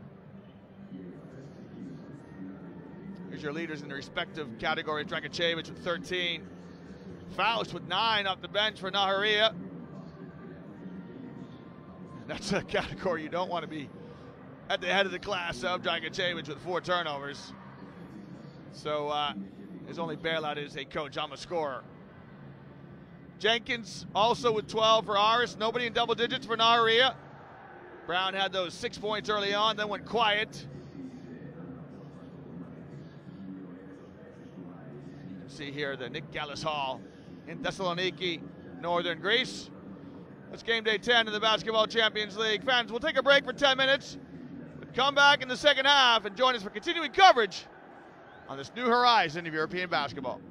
Here's your leaders in the respective categories. Ντραγκίσεβιτς with 13. Fáuστ with 9 off the bench for Nahariya. That's a category you don't want to be at the head of the class of. Ντραγκίσεβιτς with 4 turnovers. So his only bailout is, hey coach, I'm a scorer. Jenkins also with 12 for ARÍS. Nobody in double digits for Nahariya. Brown had those 6 points early on, then went quiet. You can see here the Nick Gallis Hall in Thessaloniki, northern Greece. It's game day 10 of the Basketball Champions League. Fans, we'll take a break for 10 minutes, but come back in the second half and join us for continuing coverage on this new horizon of European basketball.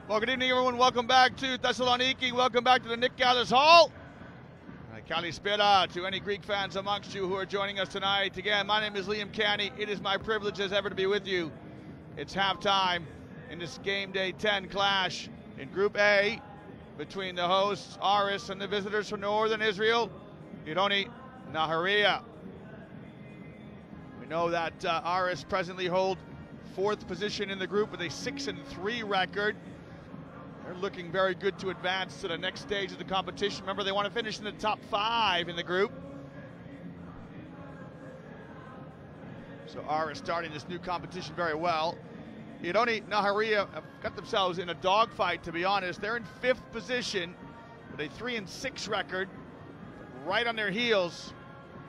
Well, good evening, everyone. Welcome back to Thessaloniki. Welcome back to the Nick Gallus Hall. Kalispera to any Greek fans amongst you who are joining us tonight. Again, my name is Liam Canny. It is my privilege as ever to be with you. It's halftime in this game day 10 clash in Group A between the hosts, ARΗS, and the visitors from northern Israel, ΑΡΗS-ναχαρίγια. We know that ARΗS presently hold 4th position in the group with a 6-3 record. They're looking very good to advance to the next stage of the competition. Remember, they want to finish in the top 5 in the group. So ARÍS starting this new competition very well. ΑΡΗS-ναχαρίγια have got themselves in a dogfight, to be honest. They're in 5th position with a 3-6 record. Right on their heels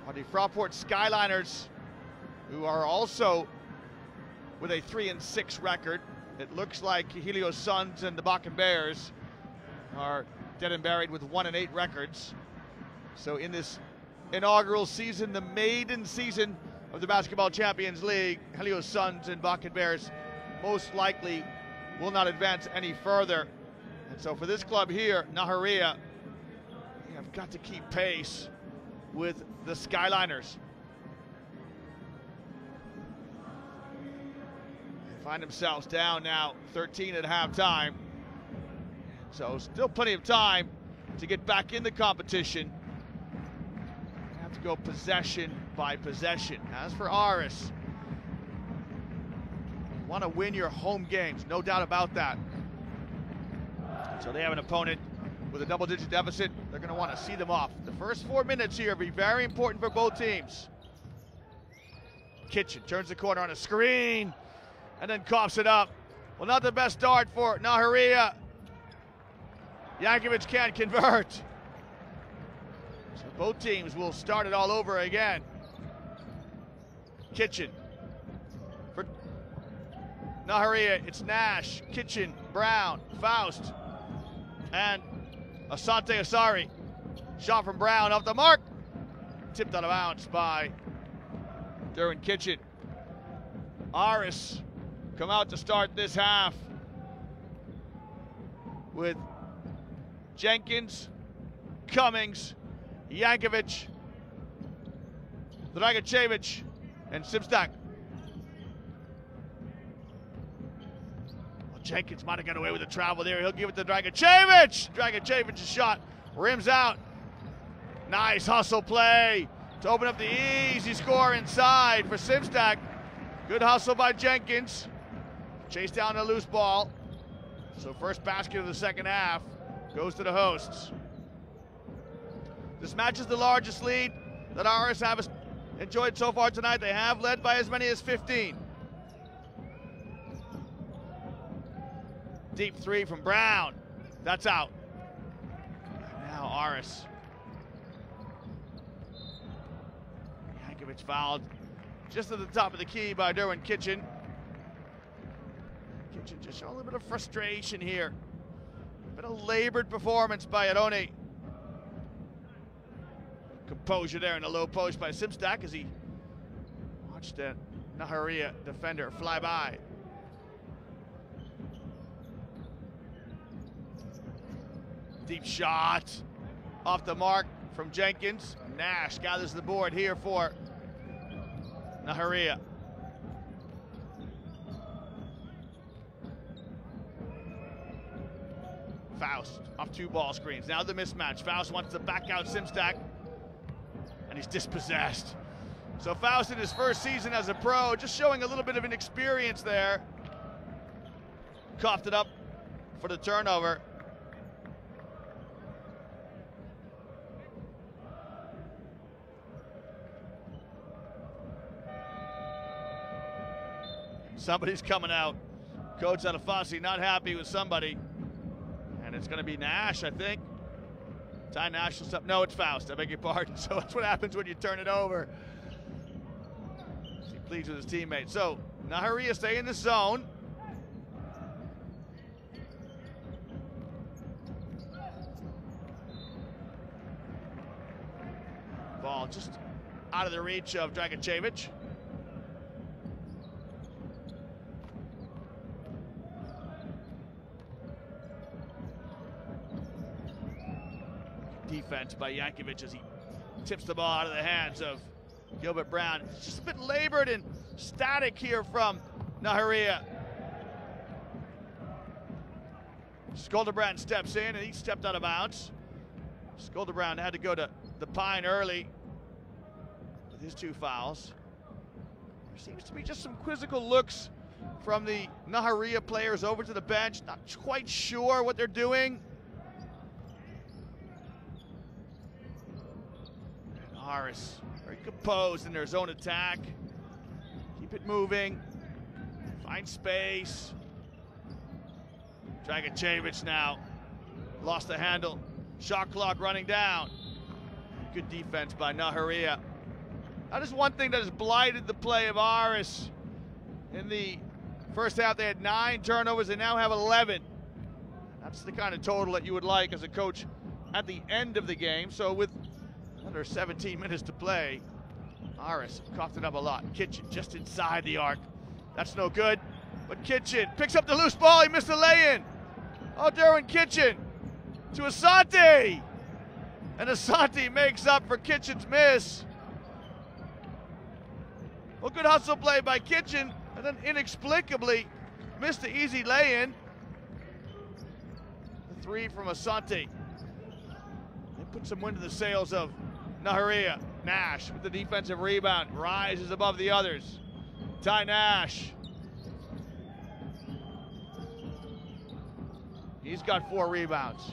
are the Fraport Skyliners, who are also with a 3-6 record. It looks like Helios Suns and the Bakken Bears are dead and buried with 1-8 records. So in this inaugural season, the maiden season of the Basketball Champions League, Helios Suns and Bakken Bears most likely will not advance any further. And so for this club here, ΑΡΗS-ναχαρίγια, they have got to keep pace with the Skyliners. Find themselves down now 13 at halftime. So still plenty of time to get back in the competition. You have to go possession by possession. As for ARÍS, you want to win your home games, no doubt about that. So they have an opponent with a double-digit deficit. They're going to want to see them off. The first 4 minutes here will be very important for both teams. Kitchen turns the corner on a screen and then coughs it up. Well, not the best start for Nαχαρίγια. Yankovic can't convert. So both teams will start it all over again. Kitchen for Ｎαχαρίγια. It's Nash, Kitchen, Brown, Fáust, and Asante Asari. Shot from Brown off the mark. Tipped out of bounds by Derwin Kitchen. ARÍS come out to start this half with Jenkins, Cummings, Yankovic, Dragicevich, and Simstak. Well, Jenkins might have got away with the travel there. He'll give it to Dragicevich. Dragicevich's shot rims out. Nice hustle play to open up the easy score inside for Simstak. Good hustle by Jenkins. Chase down a loose ball. So first basket of the second half goes to the hosts. This match is the largest lead that ARÍS have enjoyed so far tonight. They have led by as many as 15. Deep three from Brown. That's out. Now ARÍS. Yankovic fouled just at the top of the key by Derwin Kitchen. Kitchen just showing a little bit of frustration here. A bit of labored performance by Aroni. Composure there in the low post by Simstak as he watched that Nαχαρίγια defender fly by. Deep shot off the mark from Jenkins. Nash gathers the board here for Nαχαρίγια. Fáust off 2 ball screens. Now the mismatch. Fáust wants to back out Simstak, and he's dispossessed. So Fáust in his first season as a pro, just showing a little bit of inexperience there. Coughed it up for the turnover. Somebody's coming out. Coach Adafasi not happy with somebody. And it's going to be Nash, I think. Ty Nash will stop. No, it's Fáust. I beg your pardon. So that's what happens when you turn it over. He pleads with his teammates. So Nαχαρίγια stay in the zone. Ball just out of the reach of Dragicevich. defense by Jankovic as he tips the ball out of the hands of Gilbert Brown. It's just a bit labored and static here from Naharigya. Skoldebrand steps in and he stepped out of bounds. Skoldebrand had to go to the pine early with his 2 fouls. There seems to be just some quizzical looks from the Naharigya players over to the bench. Not quite sure what they're doing. And Άρης very composed in their zone attack. Keep it moving. Find space. Ντραγκίσεβιτς now lost the handle. Shot clock running down. Good defense by Naharigya. That is one thing that has blighted the play of Άρης. In the first half, they had 9 turnovers. They now have 11. That's the kind of total that you would like as a coach at the end of the game. So with under 17 minutes to play, Άρης coughed it up a lot. Kitchen just inside the arc. That's no good. But Kitchen picks up the loose ball. He missed the lay-in. Oh, Derwin Kitchen to Asante. And Asante makes up for Kitchen's miss. Well, good hustle play by Kitchen, and then inexplicably missed the easy lay-in. The 3 from Asante. They put some wind in the sails of Naharigya. Nash with the defensive rebound, rises above the others. Ty Nash. He's got 4 rebounds.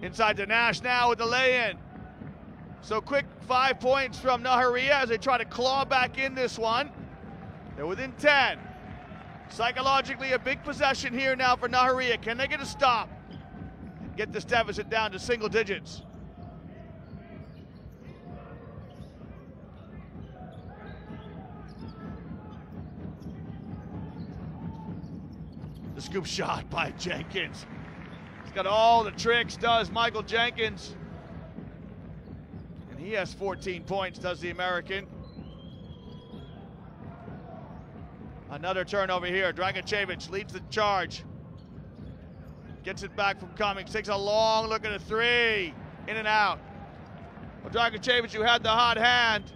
Inside to Nash now with the lay-in. So quick 5 points from Naharigya as they try to claw back in this one. They're within 10. Psychologically a big possession here now for Naharigya. Can they get a stop? Get this deficit down to single digits. The scoop shot by Jenkins. He's got all the tricks, does Michael Jenkins. And he has 14 points, does the American. Another turnover here. Ντραγκίσεβιτς leads the charge. Gets it back from Cummings. Takes a long look at a 3. In and out. Well, Ντραγκίσεβιτς, who had the hot hand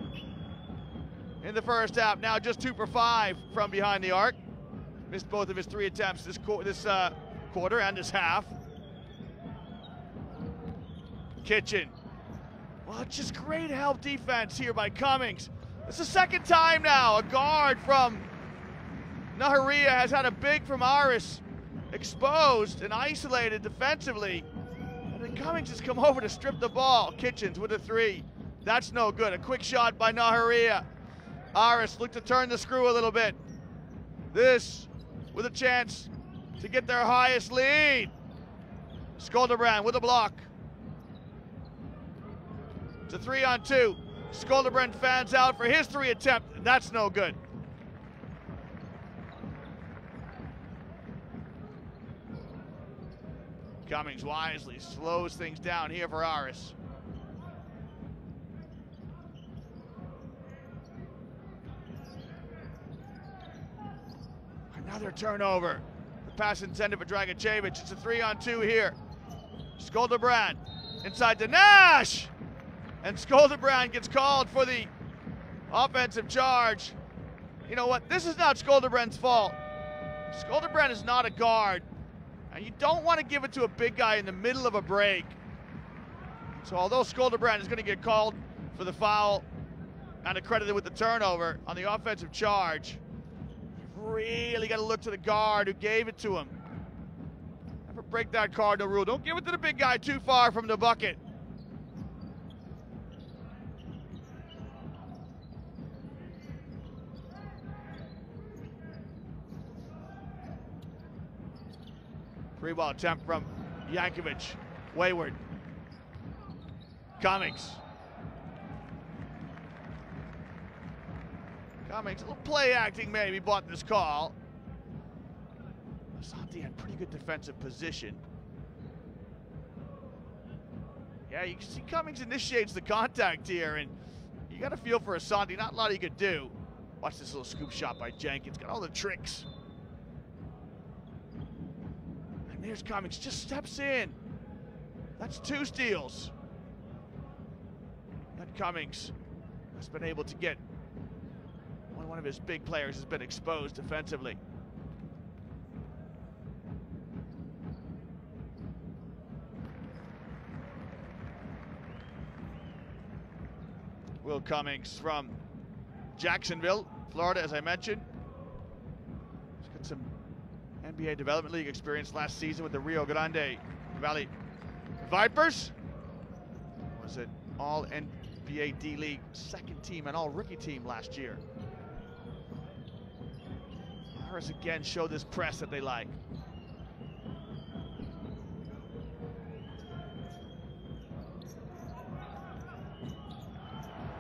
in the first half, now just 2 for 5 from behind the arc. Missed both of his 3 attempts this quarter and this half. Kitchen. Well, just great help defense here by Cummings. It's the second time now a guard from Naharigya has had a big from Άρης exposed and isolated defensively. And then Cummings has come over to strip the ball. Kitchens with a 3. That's no good. A quick shot by Naharigya. Άρης looked to turn the screw a little bit. This with a chance to get their highest lead. Skoldebrand with a block. It's a 3-on-2. Skoldebrand fans out for his 3 attempt, and that's no good. Cummings wisely slows things down here for Άρης. Another turnover. The pass intended for Ντραγκίσεβιτς. It's a 3-on-2 here. Skoldebrand inside to Nash. And Skoldebrand gets called for the offensive charge. You know what? This is not Skoldebrand's fault. Skoldebrand is not a guard. And you don't want to give it to a big guy in the middle of a break. So although Skoldebrand is going to get called for the foul and accredited with the turnover on the offensive charge, really got to look to the guard who gave it to him. Never break that cardinal rule. Don't give it to the big guy too far from the bucket. Three-ball attempt from Jankovic. Wayward. Cummings. Cummings, a little play acting maybe, bought this call. Asante had pretty good defensive position. Yeah, you can see Cummings initiates the contact here, and you got to feel for Asante. Not a lot he could do. Watch this little scoop shot by Jenkins. Got all the tricks. And there's Cummings, just steps in. That's 2 steals that Cummings has been able to get. Only one of his big players has been exposed defensively. Will Cummings from Jacksonville, Florida, as I mentioned. He's got some NBA Development League experience last season with the Rio Grande Valley Vipers. Was it all NBA D-League second team and all rookie team last year. Arris again showed this press that they like.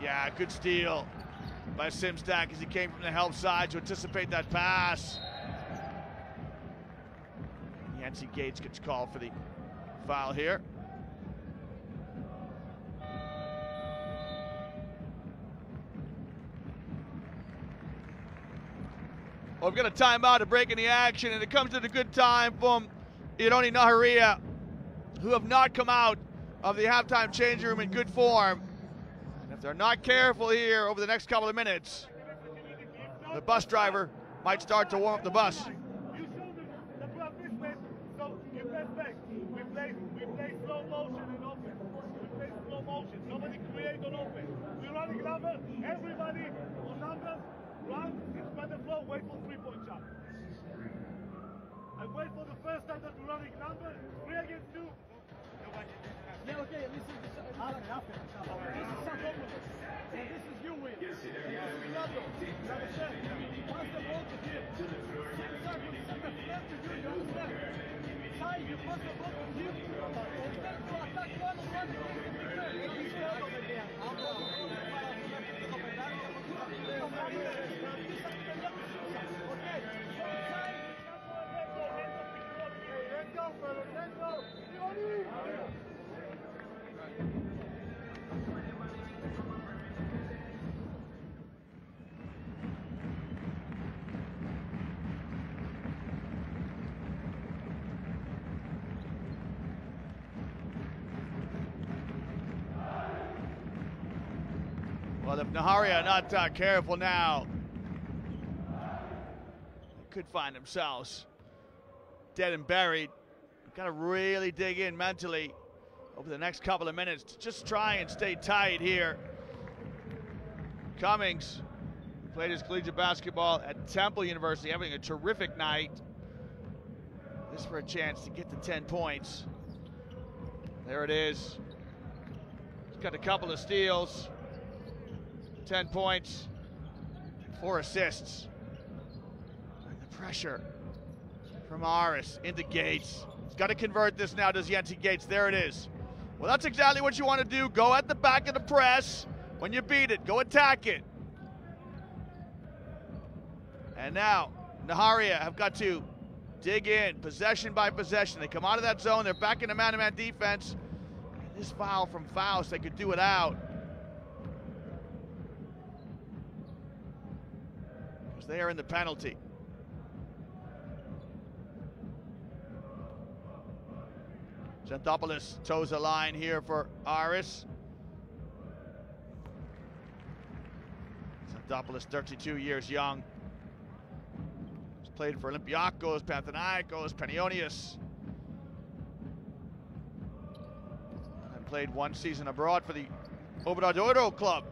Yeah, good steal by Simstack as he came from the help side to anticipate that pass. Yancey Gates gets called for the foul here. Well, we've got a timeout to break in the action, and it comes at a good time from ΑΡΗS-ναχαρίγια, who have not come out of the halftime change room in good form. And if they're not careful here over the next couple of minutes, the bus driver might start to warm up the bus. You showed the participants, so you best back. We play slow motion and offense. We play slow motion. Somebody create an offense. We running number, everybody on numbers, run, and spread the floor, wait for 3-point shot. And wait for the first time that we're running number, 3 against 2. Yeah, okay, this is after. This is Sakopolis. And this is you win. This is Lado. You understand? Pass the ball to him. Zach, you send the flat to you, you understand? Sai, you pass the ball to him. Instead to attack one-on-one, you need to be fair. You understand? Let's go, fellas, let's go. Well, if Ｎαχαρίγια are not careful now, they could find themselves dead and buried. We've got to really dig in mentally over the next couple of minutes to just try and stay tight here. Cummings played his collegiate basketball at Temple University, having a terrific night. This for a chance to get to 10 points. There it is. He's got a couple of steals, 10 points, 4 assists. And the pressure from Arris into Gates. He's got to convert this now, does Yancey Gates. There it is. Well, that's exactly what you want to do. Go at the back of the press. When you beat it, go attack it. And now, Nαχαρίγια have got to dig in, possession by possession. They come out of that zone, they're back into man-to-man defense. And this foul from Fáust, they could do it out. Because they are in the penalty. Xanthopoulos toes the line here for Arris. Xanthopoulos, 32 years young. He's played for Olympiacos, Panathinaikos, Panionios. And played 1 season abroad for the Obradoiro club.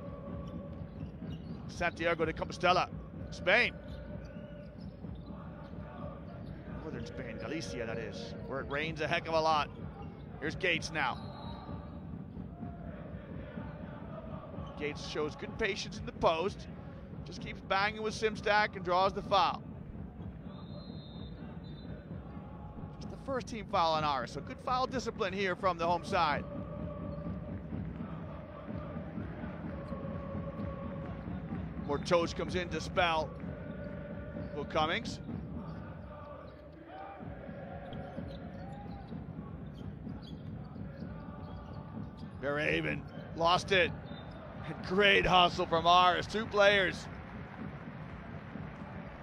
Santiago de Compostela, Spain. Northern Spain, Galicia that is, where it rains a heck of a lot. Here's Gates now. Gates shows good patience in the post. Just keeps banging with Simstack and draws the foul. Just the first team foul on Arris, so good foul discipline here from the home side. Mortoch comes in to spell Will Cummings. Verhaven lost it. Great hustle from Arris. 2 players.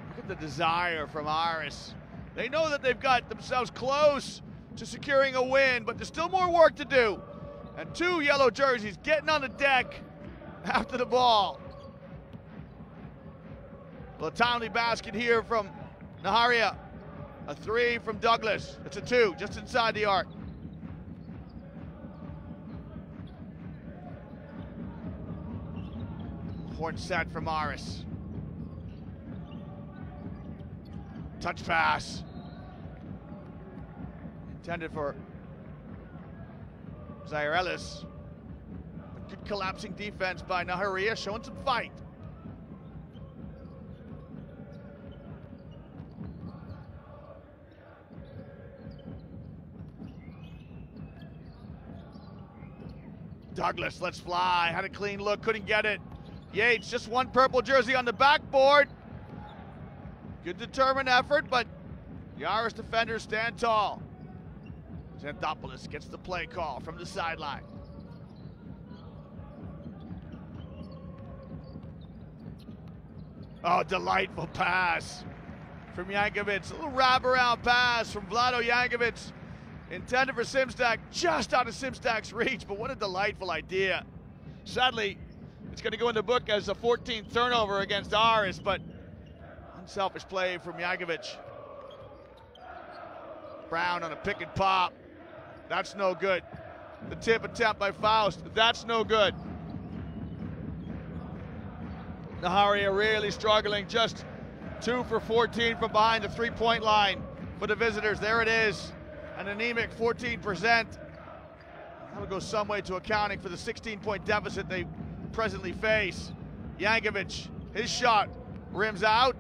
Look at the desire from Arris. They know that they've got themselves close to securing a win, but there's still more work to do. And 2 yellow jerseys getting on the deck after the ball. Well, a timely basket here from Naharigya. A 3 from Douglas. It's a 2, just inside the arc. Horn set from ARΗS. Touch pass. Intended for Israήλ. Good collapsing defense by Naharigya, showing some fight. Douglas, let's fly. Had a clean look, couldn't get it. Yates, just 1 purple jersey on the backboard. Good determined effort, but the ARÍS defenders stand tall. Xanthopoulos gets the play call from the sideline. Oh, delightful pass from Jankovic. A little wraparound pass from Vlado Jankovic. Intended for Simstak, just out of Simstak's reach, but what a delightful idea. Sadly, it's going to go in the book as a 14th turnover against ARÍS, but unselfish play from Jankovic. Brown on a pick and pop. That's no good. The tip attempt by Fáust. That's no good. Naharigya really struggling. Just 2 for 14 from behind the 3-point line for the visitors. There it is. An anemic 14%. That'll go some way to accounting for the 16-point deficit they presently face. Jankovic, his shot rims out.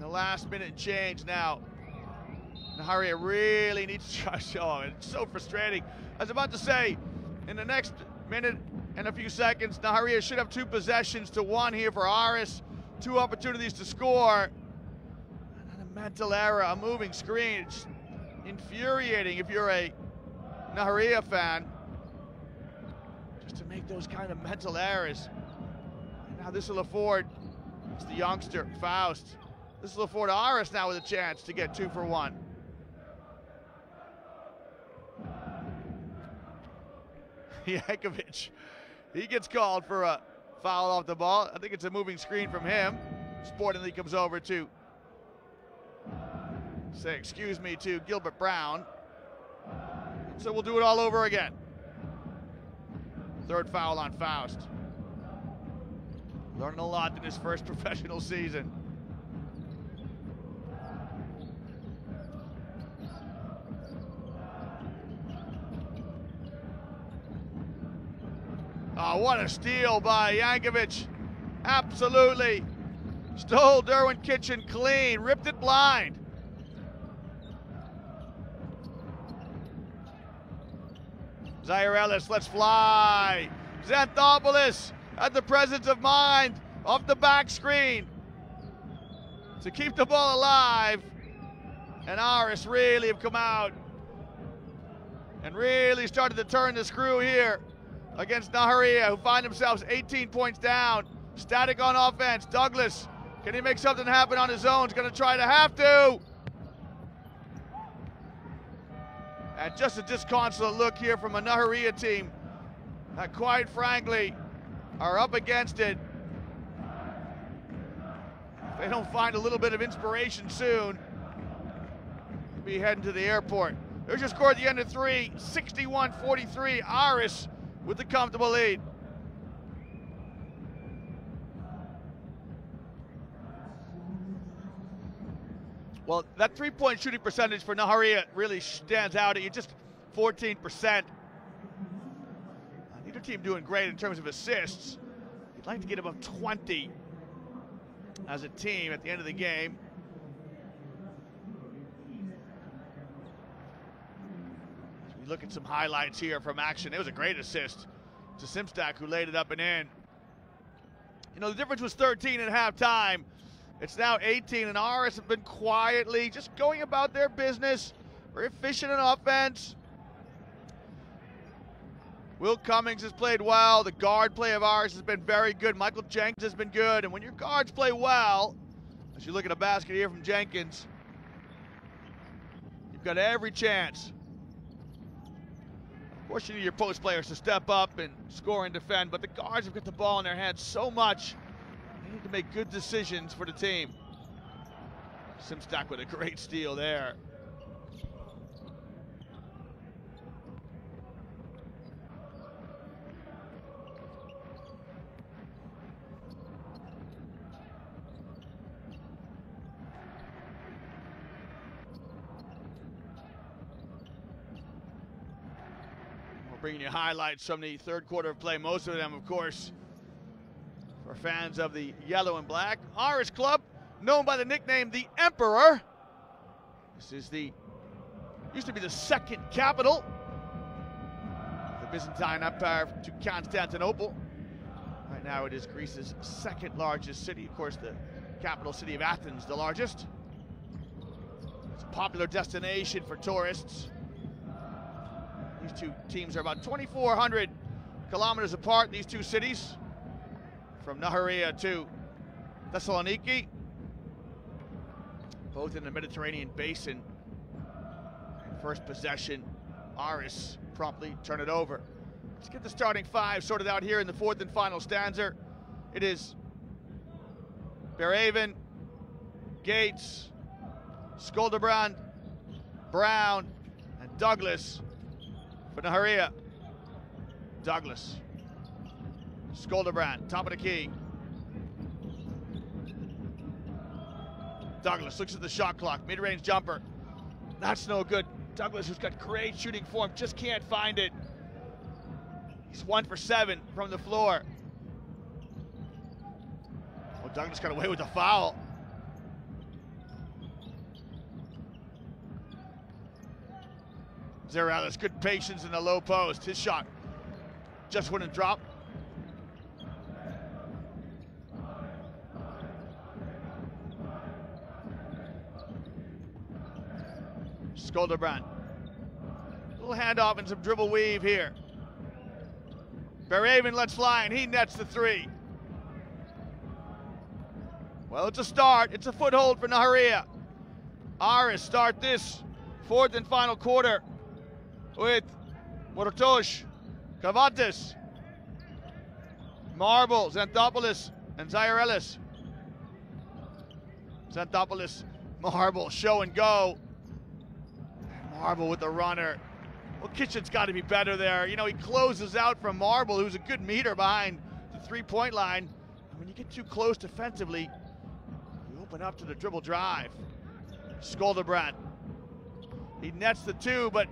Last minute change now. Naharigya really needs to try to show. It's so frustrating. I was about to say, in the next minute and a few seconds, Naharigya should have 2 possessions to 1 here for ARÍS. 2 opportunities to score. And a mental error, a moving screen. It's infuriating if you're a Naharigya fan, just to make those kind of mental errors. And now this will afford, it's the youngster, Fáust. This will afford ARÍS now with a chance to get 2 for 1. Jankovic, he gets called for a foul off the ball. I think it's a moving screen from him. Sportingly comes over to say excuse me to Gilbert Brown. So we'll do it all over again. 3rd foul on Fáust. Learning a lot in his first professional season. Oh, what a steal by Jankovic. Absolutely stole Derwin Kitchen clean, ripped it blind. Israήλ, let's fly. Xanthopoulos had the presence of mind off the back screen to keep the ball alive. And ARÍS really have come out and really started to turn the screw here against Naharigya, who find themselves 18 points down. Static on offense. Douglas, can he make something happen on his own? He's going to try to have to. And just a disconsolate look here from a Naharigya team that, quite frankly, are up against it. If they don't find a little bit of inspiration soon, they'll be heading to the airport. There's your score at the end of 3, 61-43. ARÍS with the comfortable lead. Well, that 3-point shooting percentage for Naharigya really stands out at you, just 14%. Neither team doing great in terms of assists. You'd like to get above 20 as a team at the end of the game. We look at some highlights here from action. It was a great assist to Simstak, who laid it up and in. You know, the difference was 13 at halftime. It's now 18, and ARÍS have been quietly just going about their business, very efficient in offense. Will Cummings has played well. The guard play of Άρης has been very good. Michael Jenkins has been good. And when your guards play well, as you look at a basket here from Jenkins, you've got every chance. Of course, you need your post players to step up and score and defend, but the guards have got the ball in their hands so much, they need to make good decisions for the team. Simstack with a great steal there. Bringing you highlights from the third quarter of play, most of them, of course, for fans of the yellow and black. Άρης club, known by the nickname the Emperor. This is used to be the second capital of the Byzantine Empire to Constantinople. Right now it is Greece's second largest city. Of course, the capital city of Athens, the largest. It's a popular destination for tourists. These two teams are about 2,400 kilometers apart, these two cities, from Nahariya to Thessaloniki, both in the Mediterranean basin. First possession, Άρης promptly turn it over. Let's get the starting five sorted out here in the fourth and final stanza. It is Beraven, Gates, Skoldebrand, Brown, and Douglas. For Nahariya, Douglas, Skoldebrand, top of the key. Douglas looks at the shot clock, mid-range jumper. That's no good. Douglas, who's got great shooting form, just can't find it. He's 1 for 7 from the floor. Well, Douglas got away with the foul. Zerellis, good patience in the low post. His shot just wouldn't drop. Skoldebrand. Little handoff and some dribble weave here. Beraven lets fly and he nets the three. Well, it's a start. It's a foothold for Nahariya. Άρης start this fourth and final quarter with Morotosh, Kavatis, Marble, Xanthopoulos, and Zairelis. Xanthopoulos, Marble, show and go. Marble with the runner. Well, Kitchen's got to be better there. You know, he closes out from Marble, who's a good meter behind the three-point line. And when you get too close defensively, you open up to the dribble drive. Skoldebrand. He nets the two, but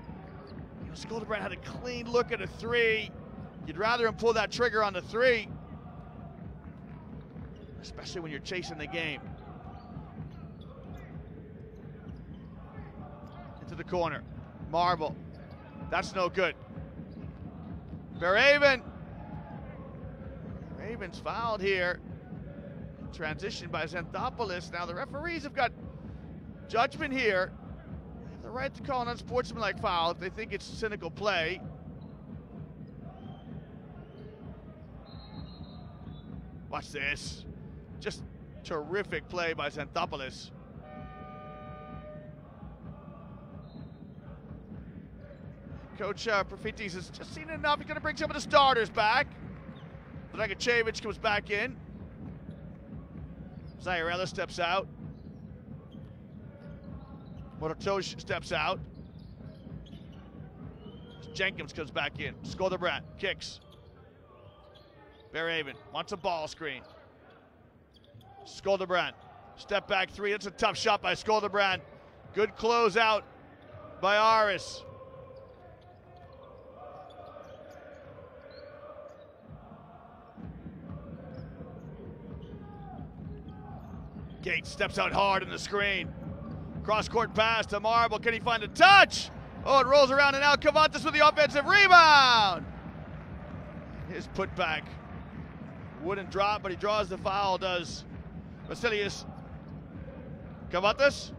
Skoldebrand had a clean look at a three. You'd rather him pull that trigger on the three, especially when you're chasing the game. Into the corner, Marble. That's no good. Beraven. Raven's fouled here. Transition by Xanthopoulos. Now the referees have got judgment here. The right to call an unsportsmanlike foul if they think it's cynical play. Watch this. Just terrific play by Xanthopoulos. Coach Prífti has just seen enough. He's going to bring some of the starters back. Ντραγκίσεβιτς comes back in. Zairelis steps out. Morotosh steps out. Jenkins comes back in. Skoldebrand kicks. Beraven wants a ball screen. Skoldebrand, step back three. That's a tough shot by Skoldebrand. Good closeout by Άρης. Gates steps out hard in the screen. Cross-court pass to Marble. Can he find a touch? Oh, it rolls around and out. Kavatis with the offensive rebound. His putback wouldn't drop, but he draws the foul, does Vasilius Kavatis.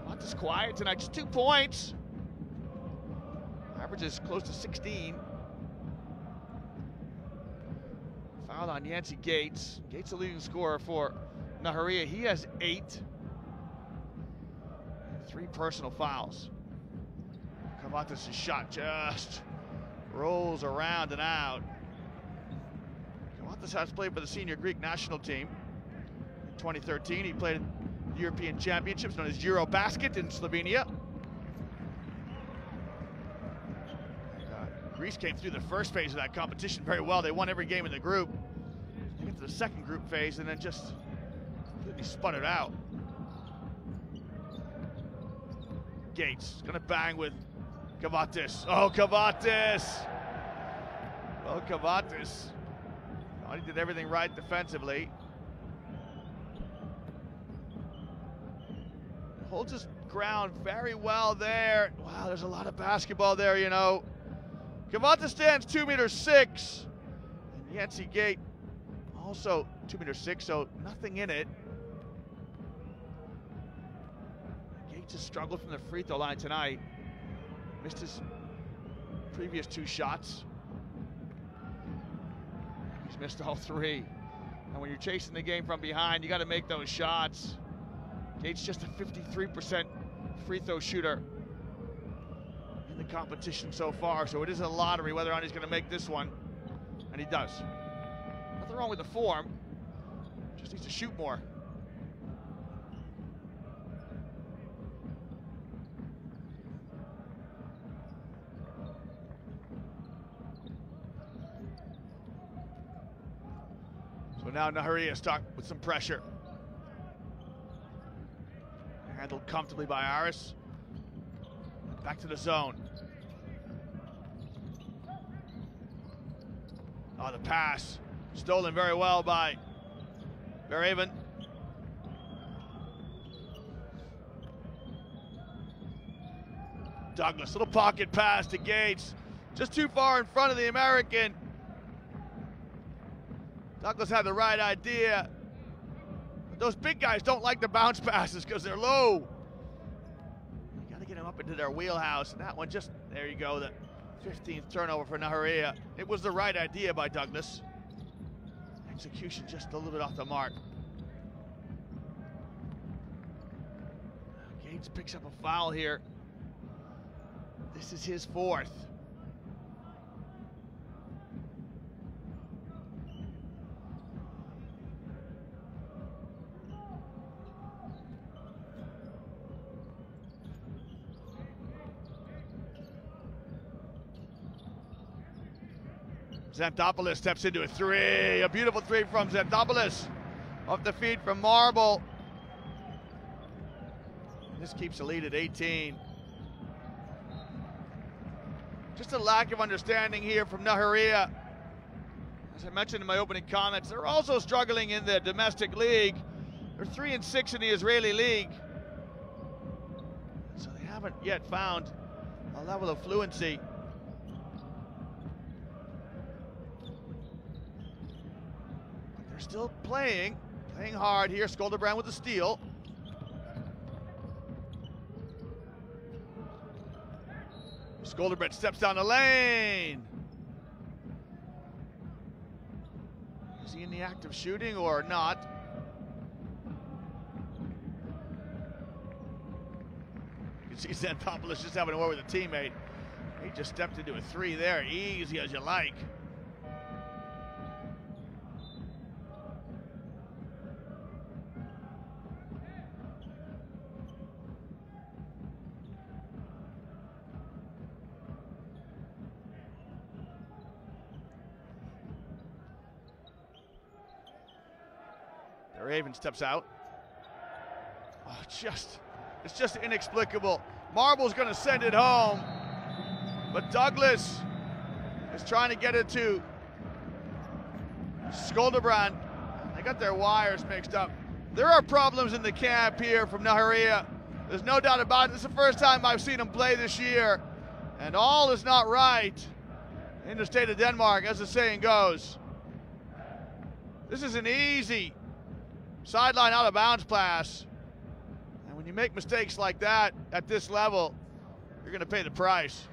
Kavatis quiet tonight, just 2 points. averages close to 16. Foul on Yancey Gates. Gates the leading scorer for Nahariya. He has 8. 3 personal fouls. Kavatis' shot just rolls around and out. Kavatis has played for the senior Greek national team. In 2013, he played in the European Championships known as Eurobasket in Slovenia. Greece came through the first phase of that competition very well. They won every game in the group. They get to the second group phase and then just completely sputtered out. Gates gonna bang with Kavatis. Oh, Kavatis! Oh, Kavatis. Oh, he did everything right defensively. Holds his ground very well there. Wow, there's a lot of basketball there, you know. Kavatis stands 2'6", and Yancey Gate also 2'6", so nothing in it. Gates has struggled from the free throw line tonight. Missed his previous 2 shots. He's missed all 3. And when you're chasing the game from behind, you got to make those shots. Gates just a 53% free throw shooter in the competition so far, so it is a lottery whether or not he's going to make this one, and he does. Nothing wrong with the form, just needs to shoot more. So now Nahariya stuck with some pressure. Handled comfortably by Άρης. Back to the zone. Oh, the pass. Stolen very well by Verhaven. Douglas, little pocket pass to Gates. Just too far in front of the American. Douglas had the right idea. But those big guys don't like the bounce passes because they're low. You got to get them up into their wheelhouse. And that one just, there you go, the 15th turnover for Nahariya. It was the right idea by Douglas. Execution just a little bit off the mark. Gates picks up a foul here. This is his 4th. Xanthopoulos steps into a 3. A beautiful 3 from Xanthopoulos. Off the feed from Marble. This keeps the lead at 18. Just a lack of understanding here from Nahariya. As I mentioned in my opening comments, they're also struggling in the domestic league. They're 3-6 in the Israeli league. So they haven't yet found a level of fluency. But they're still playing hard here. Skolderbrand with the steal. Skolderbrand steps down the lane. Is he in the act of shooting or not? You can see Xanthopoulos just having a word with a teammate. He just stepped into a 3 there, easy as you like. Raven steps out. Oh, it's just inexplicable. Marble's gonna send it home, but Douglas is trying to get it to Skolderbrand. They got their wires mixed up. There are problems in the camp here from Nahariya. There's no doubt about it. This is the first time I've seen him play this year, and all is not right in the state of Denmark, as the saying goes. This is an easy sideline out of bounds pass. And when you make mistakes like that at this level, you're going to pay the price.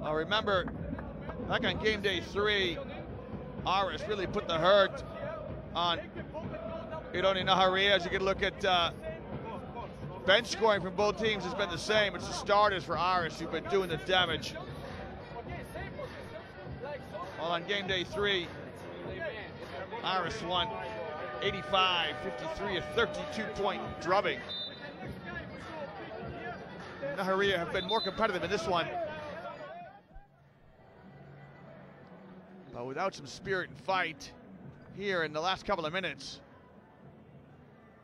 Well, remember, back on game day 3, ARΗS really put the hurt on ΑΡΗS-ναχαρίγια. As you can look at bench scoring from both teams has been the same. It's the starters for ARÍS who've been doing the damage. Well, on game day 3, ARÍS won 85-53, a 32-point drubbing. ნαχαρίγια have been more competitive in this one, but without some spirit and fight here in the last couple of minutes,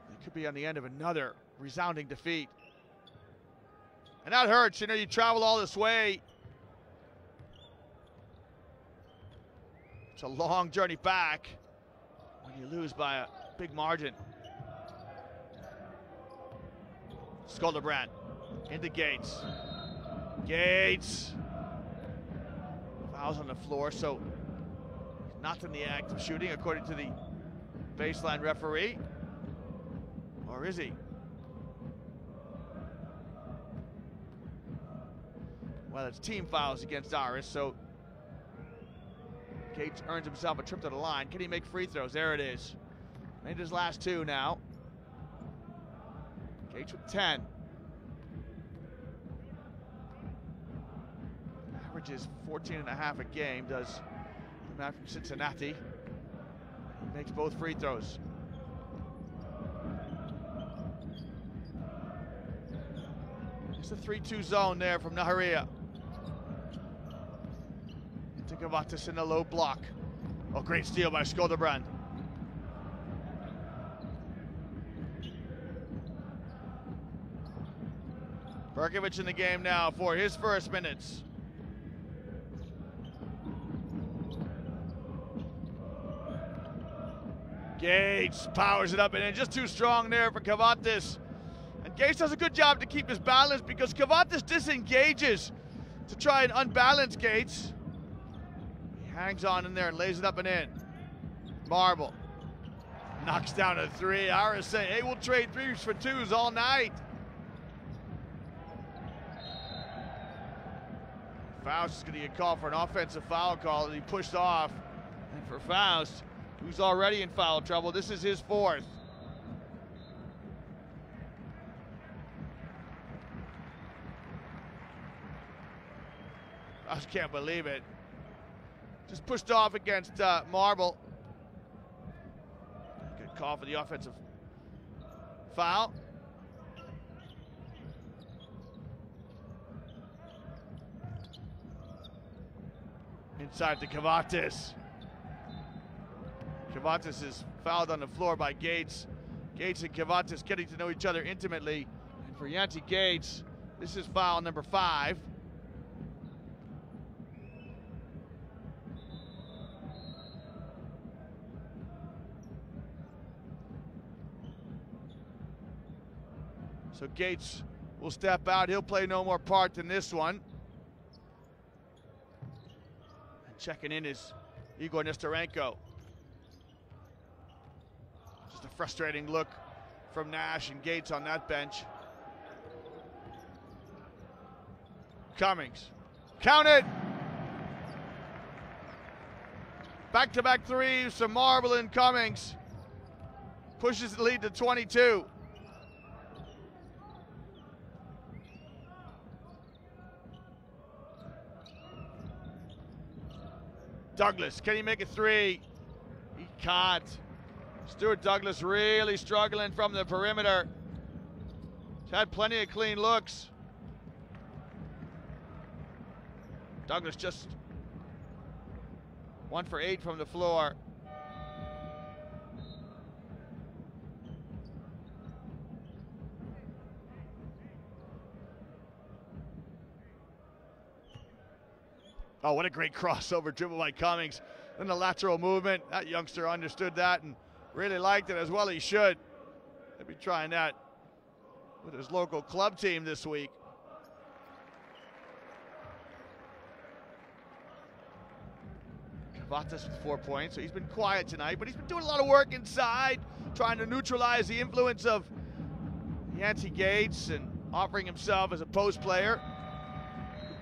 they could be on the end of another resounding defeat. And that hurts, you know, you travel all this way. It's a long journey back when you lose by a big margin. Skolderbrand into Gates. Gates fouls on the floor, so he's not in the act of shooting according to the baseline referee. Or is he? Well, it's team fouls against ARÍS, so Gates earns himself a trip to the line. Can he make free throws? There it is. Made his last 2 now. Gates with 10. Averages 14.5 a game, does the man from Cincinnati. He makes both free throws. It's a 3-2 zone there from Ｎαχαρίγια. To Kavatis in the low block. Oh, great steal by Skolderbrand. Berkovich in the game now for his first minutes. Gates powers it up and in, just too strong there for Kavatis. And Gates does a good job to keep his balance because Kavatis disengages to try and unbalance Gates. Hangs on in there and lays it up and in. Marble knocks down a 3. ARÍS say, hey, we'll trade 3s for 2s all night. Fáust is going to get called for an offensive foul call that he pushed off. And for Fáust, who's already in foul trouble, this is his 4th. I just can't believe it. Just pushed off against Marble. Good call for the offensive foul. Inside to Kavatis. Kavatis is fouled on the floor by Gates. Gates and Kavatis getting to know each other intimately. And for Yancy Gates, this is foul number 5. So Gates will step out. He'll play no more part in this one. And checking in is Igor Nestorenko. Just a frustrating look from Nash and Gates on that bench. Cummings. Count it! Back-to-back 3s from Marble and Cummings. Pushes the lead to 22. Douglas, can he make a 3? He can't. Stuart Douglas really struggling from the perimeter. He's had plenty of clean looks. Douglas just 1 for 8 from the floor. Oh, what a great crossover dribble by Cummings. Then the lateral movement. That youngster understood that and really liked it, as well he should. He'll be trying that with his local club team this week. Kavatis with 4 points, so he's been quiet tonight, but he's been doing a lot of work inside, trying to neutralize the influence of Yancy Gates and offering himself as a post player.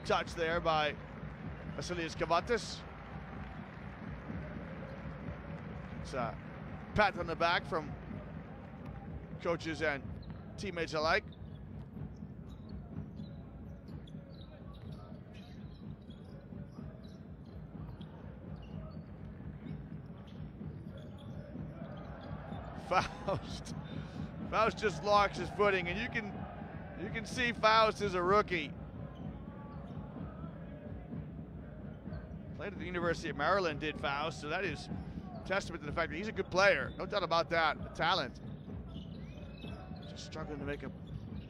Touch there by Vasilias. It's a pat on the back from coaches and teammates alike. Fáust just locks his footing, and you can see Fáust is a rookie. Played at the University of Maryland, did Fáust, so that is testament to the fact that he's a good player. No doubt about that, the talent. Just struggling to make a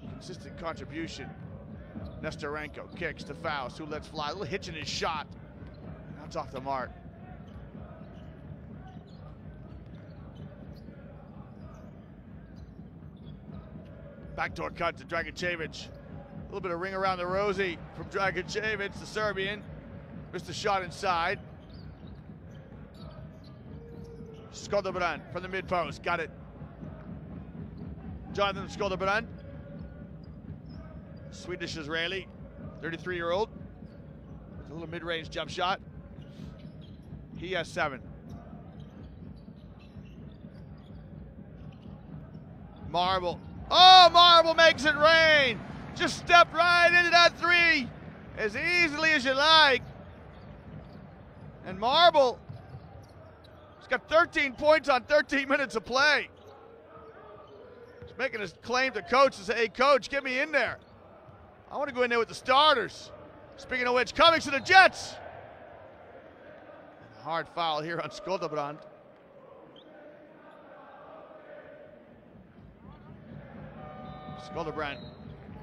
consistent contribution. Nestorenko kicks to Fáust, who lets fly. A little hitch in his shot. That's off the mark. Backdoor cut to Dragicevich. A little bit of ring around the rosy from Dragicevich, the Serbian. Missed a shot inside. Skoldebrand from the mid post, got it. Jonathan Skoldebrand, Swedish Israeli, 33-year-old, with a little mid-range jump shot. He has 7. Marble. Oh, Marble makes it rain. Just stepped right into that 3 as easily as you like. And Marble, he's got 13 points on 13 minutes of play. He's making his claim to coach to say, hey, coach, get me in there. I want to go in there with the starters. Speaking of which, Cummings to the Jets. Hard foul here on Skoldebrand. Skoldebrand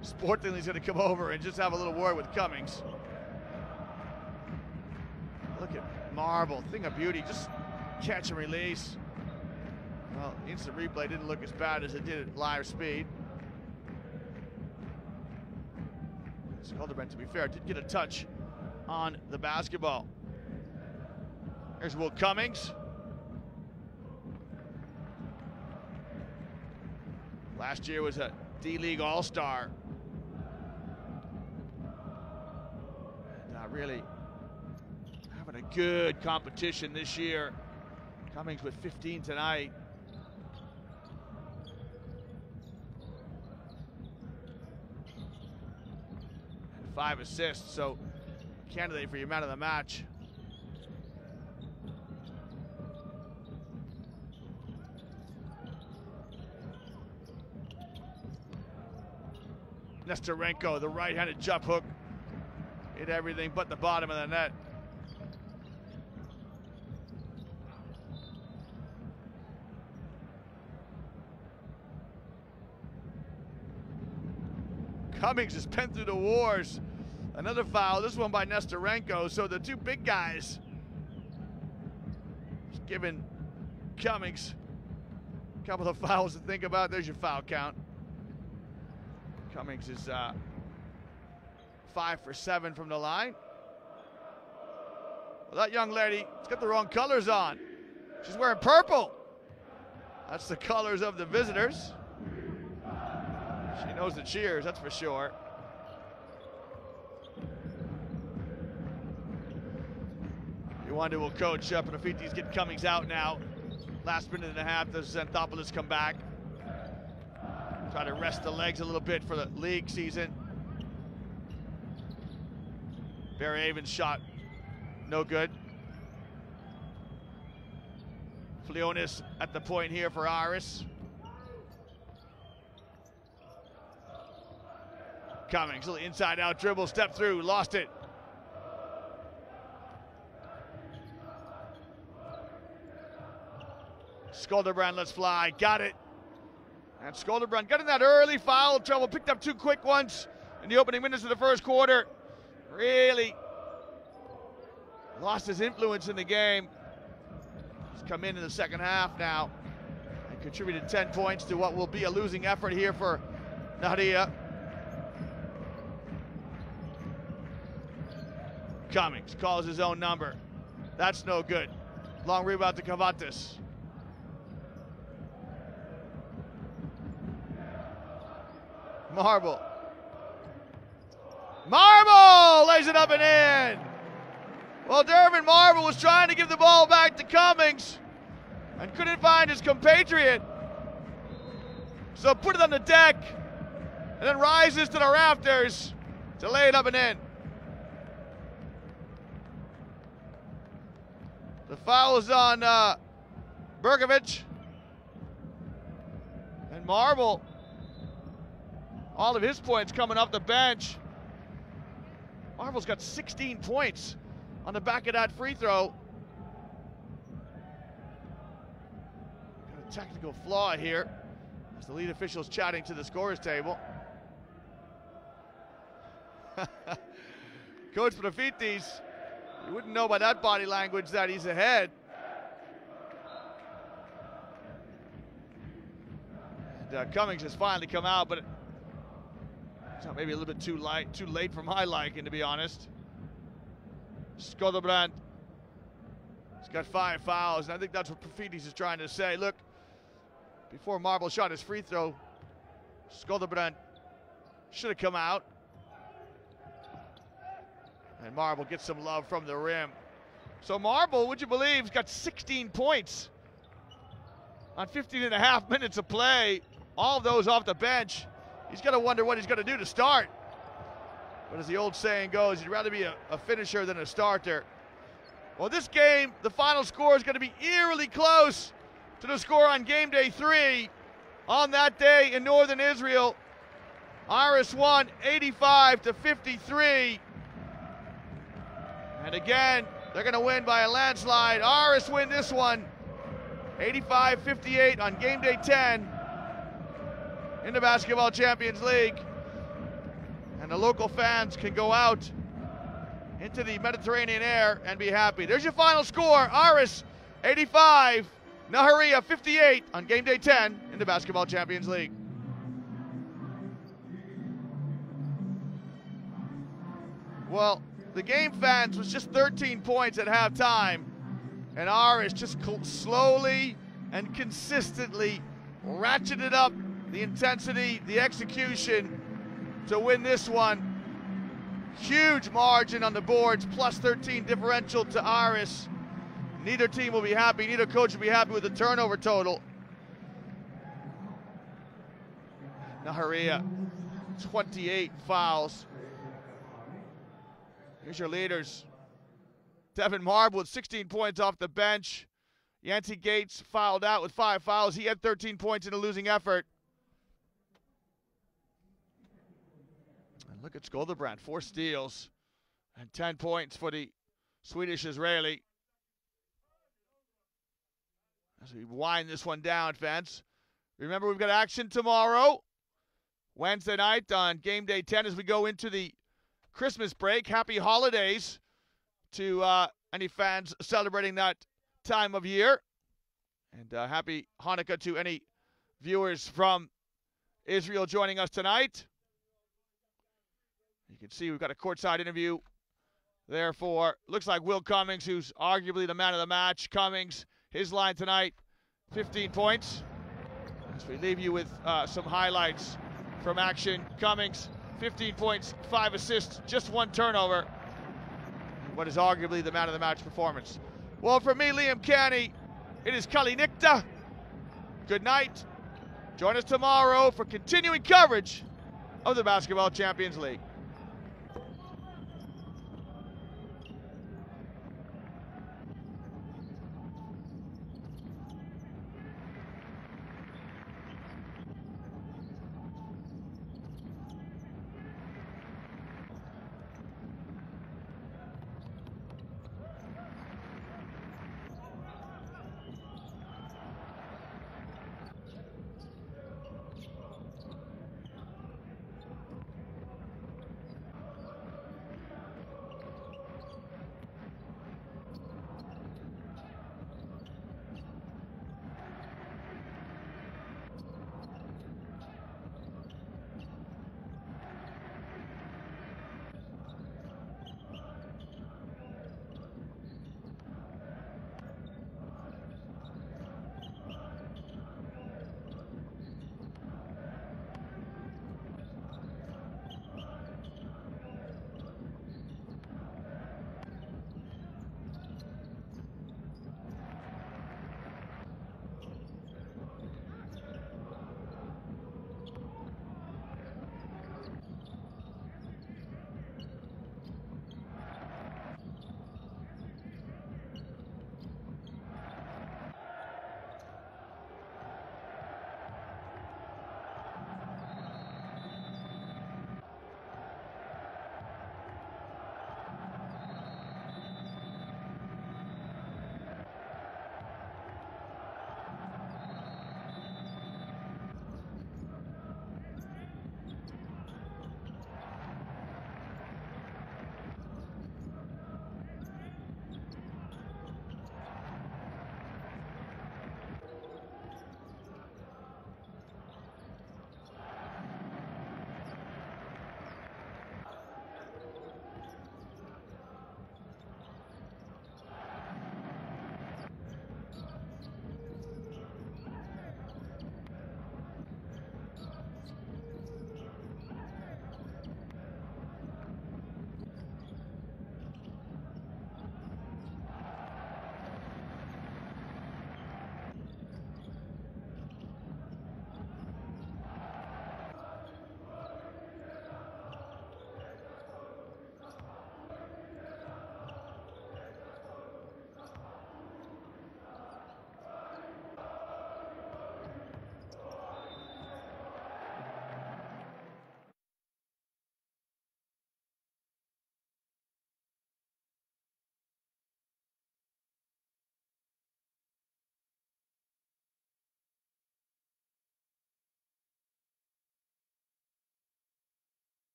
sportingly is going to come over and just have a little word with Cummings. Look at Marble, thing of beauty, just catch and release. Well, instant replay didn't look as bad as it did at live speed. Skoldebrand, to be fair, did get a touch on the basketball. There's Will Cummings. Last year was a D-League All-Star. And really having a good competition this year. Cummings with 15 tonight. And 5 assists, so candidate for your man of the match. Nestorenko, the right-handed jump hook, hit everything but the bottom of the net. Cummings has been through the wars. Another foul, this one by Nestorenko. So the two big guys just giving Cummings a couple of fouls to think about. There's your foul count. Cummings is 5 for 7 from the line. Well, that young lady, she's got the wrong colors on. She's wearing purple. That's the colors of the visitors. She knows the cheers, that's for sure. You wonder, will coach Prífti's get Cummings out now. Last minute and a half, does Xanthopoulos come back? Try to rest the legs a little bit for the league season. Barry Avens shot, no good. Flionis at the point here for Άρης. Cummings, little inside out dribble, step through, lost it. Skoldebrand lets fly, got it. And Skoldebrand got in that early foul trouble, picked up 2 quick ones in the opening minutes of the first quarter. Really lost his influence in the game. He's come in the second half now and contributed 10 points to what will be a losing effort here for Nahria. Cummings calls his own number. That's no good. Long rebound to Cavates. Marble lays it up and in. Well, Dervin Marble was trying to give the ball back to Cummings and couldn't find his compatriot. So put it on the deck and then rises to the rafters to lay it up and in. The foul's on Berkovich. And Marble, all of his points coming off the bench. Marble's got 16 points on the back of that free throw. Got a technical flaw here as the lead official's chatting to the scorer's table. Coach Prífti's, you wouldn't know by that body language that he's ahead. And Cummings has finally come out, but it's maybe a little bit too late for my liking, to be honest. Skodebrand, he's got 5 fouls, and I think that's what Prífti's is trying to say. Look, before Marble shot his free throw, Skodebrand should have come out. And Marble gets some love from the rim. So Marble, would you believe, has got 16 points on 15.5 minutes of play, all of those off the bench. He's got to wonder what he's going to do to start. But as the old saying goes, he'd rather be a finisher than a starter. Well, this game, the final score is going to be eerily close to the score on game day 3. On that day in northern Israel, ARÍS won 85-53. And again, they're going to win by a landslide. ARÍS win this one 85-58 on game day 10 in the Basketball Champions League. And the local fans can go out into the Mediterranean air and be happy. There's your final score. ARÍS 85, Nαχαρίγια 58 on game day 10 in the Basketball Champions League. Well, the game, fans, was just 13 points at halftime, and ARÍS just slowly and consistently ratcheted up the intensity, the execution to win this one. Huge margin on the boards, plus 13 differential to ARÍS. Neither team will be happy, neither coach will be happy with the turnover total. Nαχαρίγια, 28 fouls. Here's your leaders. Devin Marble with 16 points off the bench. Yancey Gates fouled out with 5 fouls. He had 13 points in a losing effort. And look at Skodebrand, 4 steals and 10 points for the Swedish Israeli. As we wind this one down, fans. Remember, we've got action tomorrow, Wednesday night on game day 10 as we go into the Christmas break. Happy holidays to any fans celebrating that time of year. And happy Hanukkah to any viewers from Israel joining us tonight. You can see we've got a courtside interview there for, looks like Will Cummings, who's arguably the man of the match. Cummings, his line tonight, 15 points. As we leave you with some highlights from action. Cummings, 15 points, 5 assists, just 1 turnover. What is arguably the man of the match performance. Well, for me, Liam Canny, it is Kali Nikta. Good night. Join us tomorrow for continuing coverage of the Basketball Champions League.